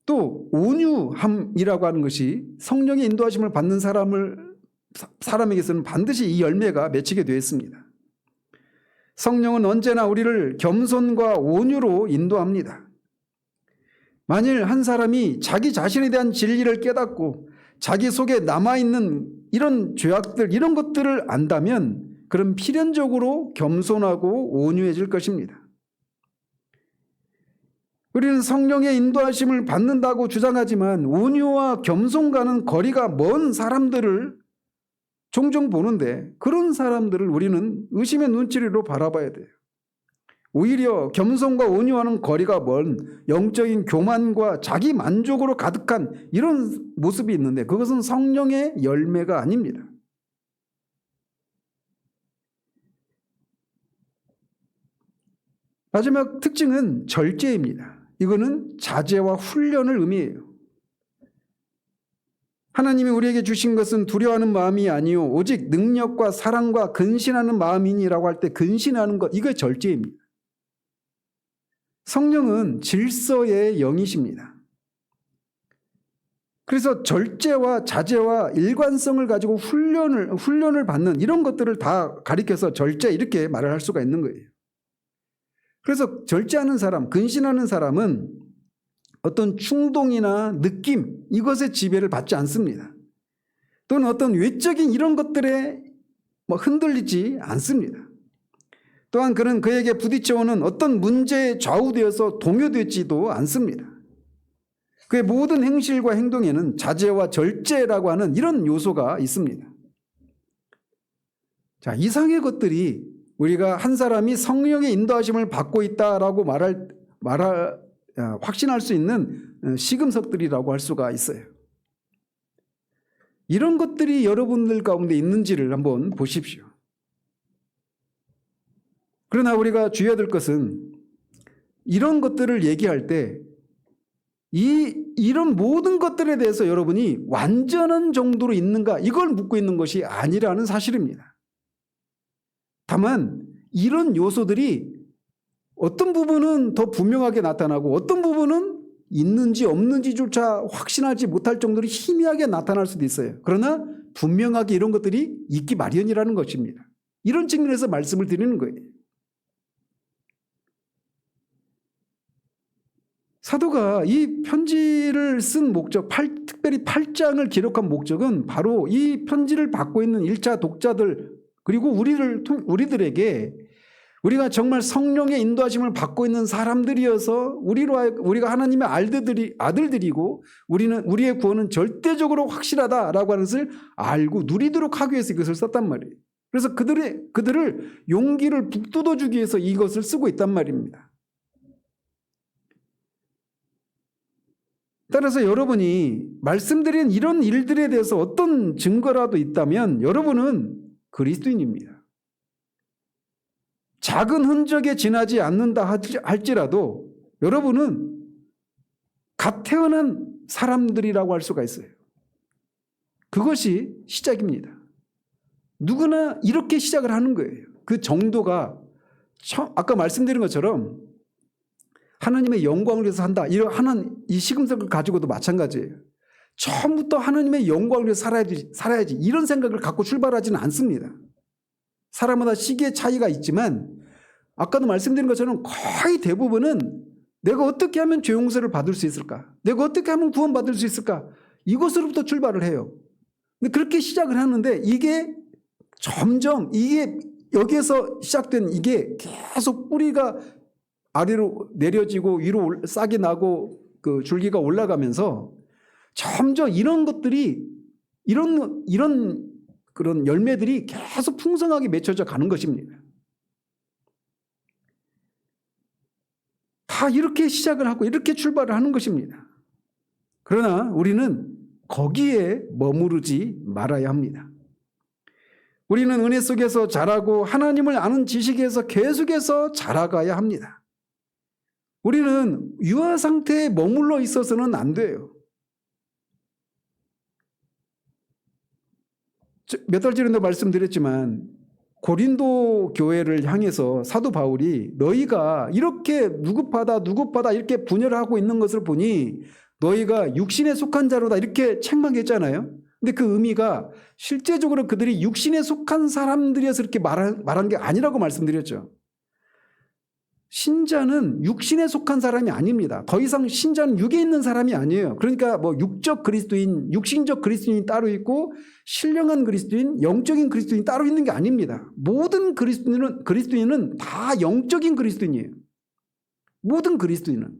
또 온유함이라고 하는 것이 성령의 인도하심을 받는 사람에게서는 반드시 이 열매가 맺히게 되어 있습니다. 성령은 언제나 우리를 겸손과 온유로 인도합니다. 만일 한 사람이 자기 자신에 대한 진리를 깨닫고 자기 속에 남아있는 이런 죄악들, 이런 것들을 안다면 그럼 필연적으로 겸손하고 온유해질 것입니다. 우리는 성령의 인도하심을 받는다고 주장하지만 온유와 겸손과는 거리가 먼 사람들을 종종 보는데 그런 사람들을 우리는 의심의 눈초리로 바라봐야 돼요. 오히려 겸손과 온유와는 거리가 먼 영적인 교만과 자기 만족으로 가득한 이런 모습이 있는데 그것은 성령의 열매가 아닙니다. 마지막 특징은 절제입니다. 이거는 자제와 훈련을 의미해요. 하나님이 우리에게 주신 것은 두려워하는 마음이 아니요 오직 능력과 사랑과 근신하는 마음이니라고 할 때 근신하는 것, 이거 절제입니다. 성령은 질서의 영이십니다. 그래서 절제와 자제와 일관성을 가지고 훈련을 받는 이런 것들을 다 가리켜서 절제 이렇게 말을 할 수가 있는 거예요. 그래서 절제하는 사람, 근신하는 사람은 어떤 충동이나 느낌, 이것의 지배를 받지 않습니다. 또는 어떤 외적인 이런 것들에 흔들리지 않습니다. 또한 그는 그에게 부딪혀오는 어떤 문제에 좌우되어서 동요되지도 않습니다. 그의 모든 행실과 행동에는 자제와 절제라고 하는 이런 요소가 있습니다. 자, 이상의 것들이 우리가 한 사람이 성령의 인도하심을 받고 있다라고 확신할 수 있는 시금석들이라고 할 수가 있어요. 이런 것들이 여러분들 가운데 있는지를 한번 보십시오. 그러나 우리가 주의해야 될 것은 이런 것들을 얘기할 때 이런 모든 것들에 대해서 여러분이 완전한 정도로 있는가 이걸 묻고 있는 것이 아니라는 사실입니다. 다만 이런 요소들이 어떤 부분은 더 분명하게 나타나고 어떤 부분은 있는지 없는지조차 확신하지 못할 정도로 희미하게 나타날 수도 있어요. 그러나 분명하게 이런 것들이 있기 마련이라는 것입니다. 이런 측면에서 말씀을 드리는 거예요. 사도가 이 편지를 쓴 목적, 특별히 8장을 기록한 목적은 바로 이 편지를 받고 있는 1차 독자들 그리고 우리들에게 우리가 정말 성령의 인도하심을 받고 있는 사람들이어서 우리가 하나님의 아들들이고 우리의 구원은 절대적으로 확실하다라고 하는 것을 알고 누리도록 하기 위해서 이것을 썼단 말이에요. 그래서 그들을 용기를 북돋워주기 위해서 이것을 쓰고 있단 말입니다. 따라서 여러분이 말씀드린 이런 일들에 대해서 어떤 증거라도 있다면 여러분은 그리스도인입니다. 작은 흔적에 지나지 않는다 할지라도 여러분은 갓 태어난 사람들이라고 할 수가 있어요. 그것이 시작입니다. 누구나 이렇게 시작을 하는 거예요. 그 정도가 아까 말씀드린 것처럼 하나님의 영광을 위해서 한다. 이 시금석을 가지고도 마찬가지예요. 처음부터 하나님의 영광을 위해서 살아야지 이런 생각을 갖고 출발하지는 않습니다. 사람마다 시기의 차이가 있지만 아까도 말씀드린 것처럼 거의 대부분은 내가 어떻게 하면 죄 용서를 받을 수 있을까? 내가 어떻게 하면 구원받을 수 있을까? 이것으로부터 출발을 해요. 근데 그렇게 시작을 하는데 이게 점점 여기에서 시작된 이게 계속 뿌리가 아래로 내려지고 위로 싹이 나고 그 줄기가 올라가면서 점점 이런 것들이 이런 그런 열매들이 계속 풍성하게 맺혀져 가는 것입니다. 다 이렇게 시작을 하고 이렇게 출발을 하는 것입니다. 그러나 우리는 거기에 머무르지 말아야 합니다. 우리는 은혜 속에서 자라고 하나님을 아는 지식에서 계속해서 자라가야 합니다. 우리는 유아 상태에 머물러 있어서는 안 돼요. 몇 달 전에도 말씀드렸지만 고린도 교회를 향해서 사도 바울이 너희가 이렇게 누급하다 이렇게 분열하고 있는 것을 보니 너희가 육신에 속한 자로다 이렇게 책망했잖아요. 근데 그 의미가 실제적으로 그들이 육신에 속한 사람들이어서 이렇게 말한 게 아니라고 말씀드렸죠. 신자는 육신에 속한 사람이 아닙니다. 더 이상 신자는 육에 있는 사람이 아니에요. 그러니까 뭐 육적 그리스도인, 육신적 그리스도인이 따로 있고 신령한 그리스도인, 영적인 그리스도인이 따로 있는 게 아닙니다. 모든 그리스도인은 다 영적인 그리스도인이에요. 모든 그리스도인은.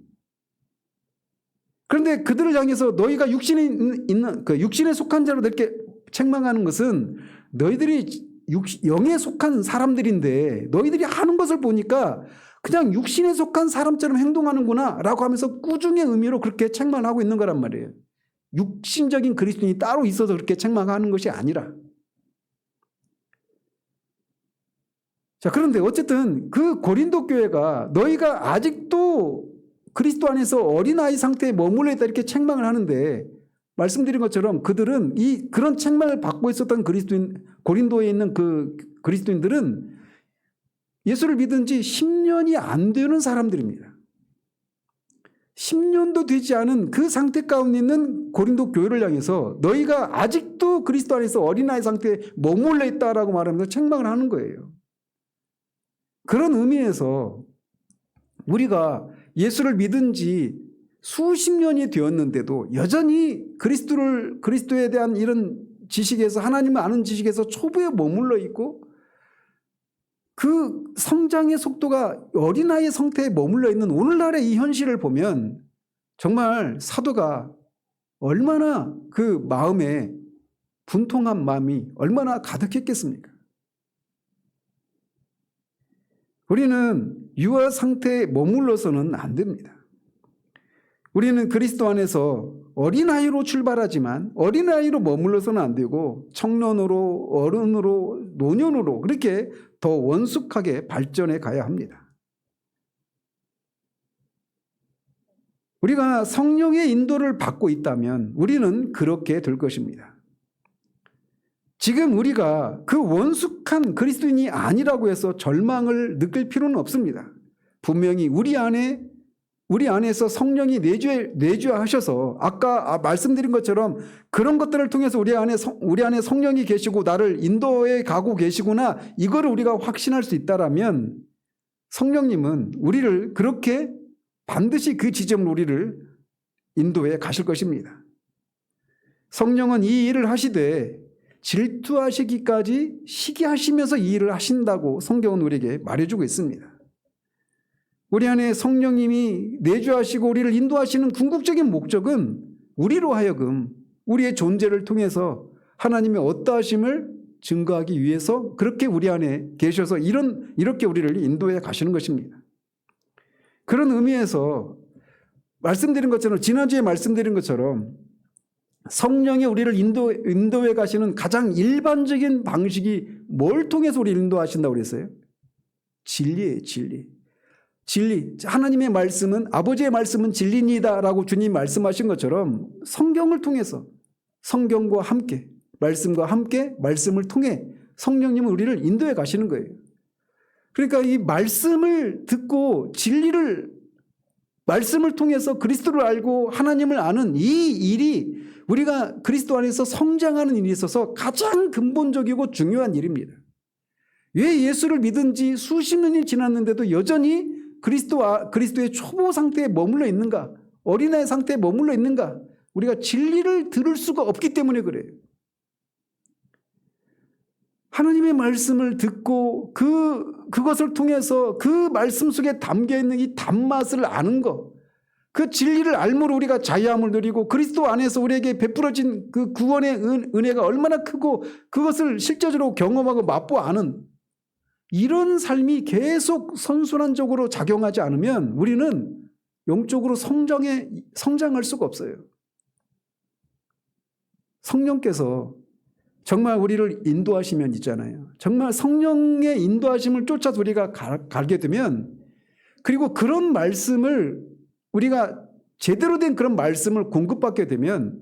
그런데 그들을 향해서 너희가 육신에 속한 자로 이렇게 책망하는 것은 너희들이 영에 속한 사람들인데 너희들이 하는 것을 보니까 그냥 육신에 속한 사람처럼 행동하는구나 라고 하면서 꾸중의 의미로 그렇게 책망하고 있는 거란 말이에요. 육신적인 그리스도인이 따로 있어서 그렇게 책망하는 것이 아니라. 자, 그런데 어쨌든 그 고린도 교회가 너희가 아직도 그리스도 안에서 어린아이 상태에 머물러 있다 이렇게 책망을 하는데 말씀드린 것처럼 그들은 그런 책망을 받고 있었던 고린도에 있는 그 그리스도인들은 예수를 믿은 지 10년이 안 되는 사람들입니다. 10년도 되지 않은 그 상태 가운데 있는 고린도 교회를 향해서 너희가 아직도 그리스도 안에서 어린아이 상태에 머물러 있다라고 말하면서 책망을 하는 거예요. 그런 의미에서 우리가 예수를 믿은 지 수십 년이 되었는데도 여전히 그리스도에 대한 이런 지식에서 하나님을 아는 지식에서 초보에 머물러 있고 그 성장의 속도가 어린아이의 상태에 머물러 있는 오늘날의 이 현실을 보면 정말 사도가 얼마나 그 마음에 분통한 마음이 얼마나 가득했겠습니까? 우리는 유아 상태에 머물러서는 안 됩니다. 우리는 그리스도 안에서 어린아이로 출발하지만 어린아이로 머물러서는 안 되고 청년으로 어른으로 노년으로 그렇게 더 원숙하게 발전해 가야 합니다. 우리가 성령의 인도를 받고 있다면 우리는 그렇게 될 것입니다. 지금 우리가 그 원숙한 그리스도인이 아니라고 해서 절망을 느낄 필요는 없습니다. 분명히 우리 안에서 성령이 내주하셔서 아까 말씀드린 것처럼 그런 것들을 통해서 우리 안에 성령이 계시고 나를 인도해 가고 계시구나 이거를 우리가 확신할 수 있다라면 성령님은 우리를 그렇게 반드시 그 지점으로 우리를 인도해 가실 것입니다. 성령은 이 일을 하시되 질투하시기까지 시기하시면서 이 일을 하신다고 성경은 우리에게 말해주고 있습니다. 우리 안에 성령님이 내주하시고 우리를 인도하시는 궁극적인 목적은 우리로 하여금 우리의 존재를 통해서 하나님의 어떠하심을 증거하기 위해서 그렇게 우리 안에 계셔서 이렇게 우리를 인도해 가시는 것입니다. 그런 의미에서 말씀드린 것처럼, 지난주에 말씀드린 것처럼 성령이 우리를 인도해 가시는 가장 일반적인 방식이 뭘 통해서 우리를 인도하신다고 그랬어요? 진리예요, 진리. 진리. 하나님의 말씀은, 아버지의 말씀은 진리니다라고 주님 말씀하신 것처럼 성경을 통해서, 성경과 함께, 말씀과 함께, 말씀을 통해 성령님은 우리를 인도해 가시는 거예요. 그러니까 이 말씀을 듣고 진리를, 말씀을 통해서 그리스도를 알고 하나님을 아는 이 일이 우리가 그리스도 안에서 성장하는 일에 있어서 가장 근본적이고 중요한 일입니다. 왜 예수를 믿은 지 수십 년이 지났는데도 여전히 그리스도의 초보 상태에 머물러 있는가? 어린아이 상태에 머물러 있는가? 우리가 진리를 들을 수가 없기 때문에 그래요. 하나님의 말씀을 듣고 그것을 통해서 그 말씀 속에 담겨있는 이 단맛을 아는 것, 그 진리를 알므로 우리가 자유함을 누리고 그리스도 안에서 우리에게 베풀어진 그 구원의 은혜가 얼마나 크고 그것을 실제적으로 경험하고 맛보아 아는 이런 삶이 계속 선순환적으로 작용하지 않으면 우리는 영적으로 성장할 수가 없어요. 성령께서 정말 우리를 인도하시면 있잖아요. 정말 성령의 인도하심을 쫓아서 우리가 가게 되면, 그리고 그런 말씀을 우리가 제대로 된 그런 말씀을 공급받게 되면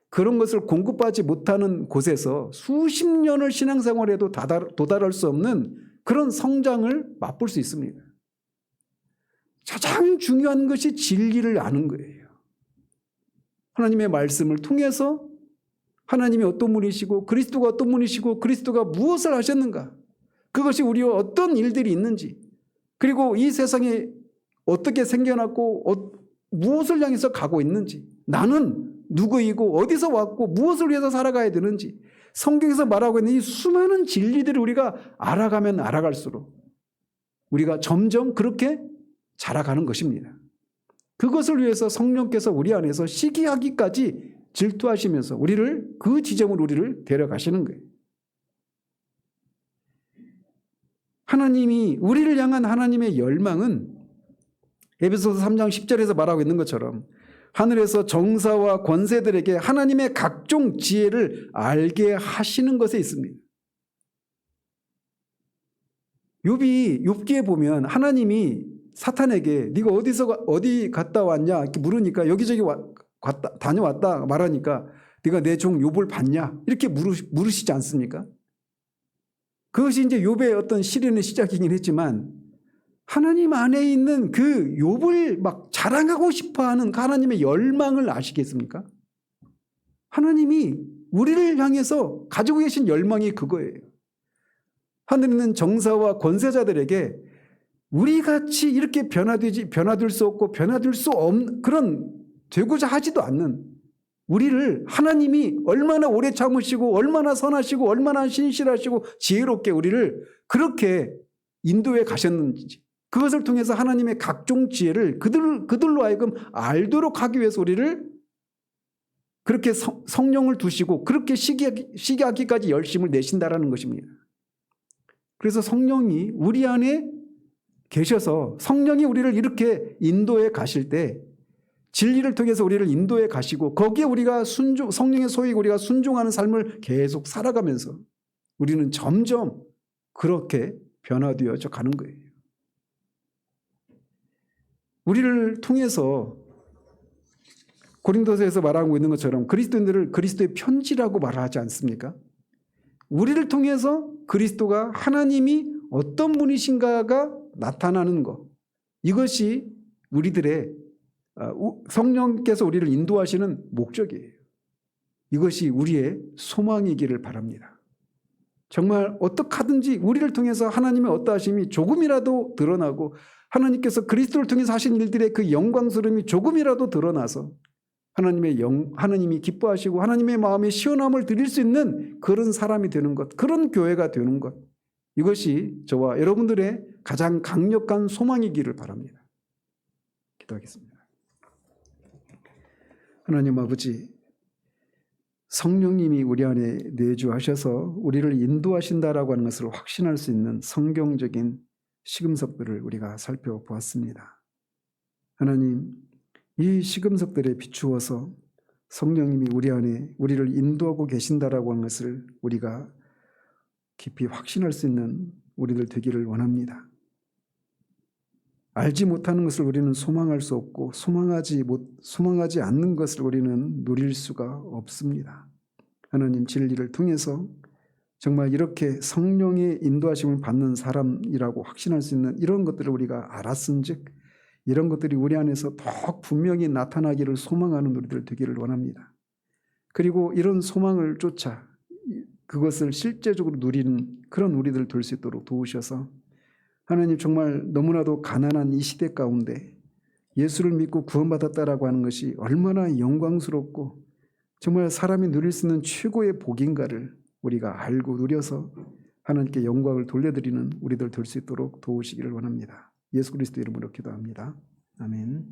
그런 것을 공급받지 못하는 곳에서 수십 년을 신앙생활해도 도달할 수 없는 그런 성장을 맛볼 수 있습니다. 가장 중요한 것이 진리를 아는 거예요. 하나님의 말씀을 통해서 하나님이 어떤 분이시고 그리스도가 어떤 분이시고 그리스도가 무엇을 하셨는가, 그것이 우리와 어떤 일들이 있는지, 그리고 이 세상에 어떻게 생겨났고 무엇을 향해서 가고 있는지, 나는 누구이고 어디서 왔고 무엇을 위해서 살아가야 되는지, 성경에서 말하고 있는 이 수많은 진리들을 우리가 알아가면 알아갈수록 우리가 점점 그렇게 자라가는 것입니다. 그것을 위해서 성령께서 우리 안에서 시기하기까지 질투하시면서 우리를 그 지점으로 우리를 데려가시는 거예요. 하나님이 우리를 향한 하나님의 열망은 에베소서 3장 10절에서 말하고 있는 것처럼 하늘에서 정사와 권세들에게 하나님의 각종 지혜를 알게 하시는 것에 있습니다. 욥기에 보면 하나님이 사탄에게 네가 어디 갔다 왔냐 이렇게 물으니까 여기저기 다녀왔다 말하니까 네가 내 종 욥을 봤냐 이렇게 물으시지 않습니까? 그것이 이제 욥의 어떤 시련의 시작이긴 했지만 하나님 안에 있는 그 욥을 막 자랑하고 싶어하는 하나님의 열망을 아시겠습니까? 하나님이 우리를 향해서 가지고 계신 열망이 그거예요. 하늘에 있는 정사와 권세자들에게 우리같이 이렇게 변화될 수 없고 변화될 수 없는 그런 되고자 하지도 않는 우리를 하나님이 얼마나 오래 참으시고 얼마나 선하시고 얼마나 신실하시고 지혜롭게 우리를 그렇게 인도해 가셨는지, 그것을 통해서 하나님의 각종 지혜를 그들로 하여금 알도록 하기 위해서 우리를 그렇게 성령을 두시고 그렇게 시기하기까지 열심을 내신다라는 것입니다. 그래서 성령이 우리 안에 계셔서 성령이 우리를 이렇게 인도해 가실 때 진리를 통해서 우리를 인도해 가시고 거기에 우리가 성령의 소위에 우리가 순종하는 삶을 계속 살아가면서 우리는 점점 그렇게 변화되어져 가는 거예요. 우리를 통해서 고린도서에서 말하고 있는 것처럼 그리스도인들을 그리스도의 편지라고 말하지 않습니까? 우리를 통해서 그리스도가 하나님이 어떤 분이신가가 나타나는 것, 이것이 우리들의 성령께서 우리를 인도하시는 목적이에요. 이것이 우리의 소망이기를 바랍니다. 정말 어떻게 하든지 우리를 통해서 하나님의 어떠하심이 조금이라도 드러나고 하나님께서 그리스도를 통해서 하신 일들의 그 영광스러움이 조금이라도 드러나서 하나님이 기뻐하시고 하나님의 마음에 시원함을 드릴 수 있는 그런 사람이 되는 것, 그런 교회가 되는 것, 이것이 저와 여러분들의 가장 강력한 소망이기를 바랍니다. 기도하겠습니다. 하나님 아버지, 성령님이 우리 안에 내주하셔서 우리를 인도하신다라고 하는 것을 확신할 수 있는 성경적인 시금석들을 우리가 살펴보았습니다. 하나님, 이 시금석들에 비추어서 성령님이 우리 안에 우리를 인도하고 계신다라고 하는 것을 우리가 깊이 확신할 수 있는 우리들 되기를 원합니다. 알지 못하는 것을 우리는 소망할 수 없고 소망하지 않는 것을 우리는 누릴 수가 없습니다. 하나님, 진리를 통해서 정말 이렇게 성령의 인도하심을 받는 사람이라고 확신할 수 있는 이런 것들을 우리가 알았은즉 이런 것들이 우리 안에서 더욱 분명히 나타나기를 소망하는 우리들 되기를 원합니다. 그리고 이런 소망을 쫓아 그것을 실제적으로 누리는 그런 우리들 될 수 있도록 도우셔서 하나님, 정말 너무나도 가난한 이 시대 가운데 예수를 믿고 구원받았다라고 하는 것이 얼마나 영광스럽고 정말 사람이 누릴 수 있는 최고의 복인가를 우리가 알고 누려서 하나님께 영광을 돌려드리는 우리들 될 수 있도록 도우시기를 원합니다. 예수 그리스도 이름으로 기도합니다. 아멘.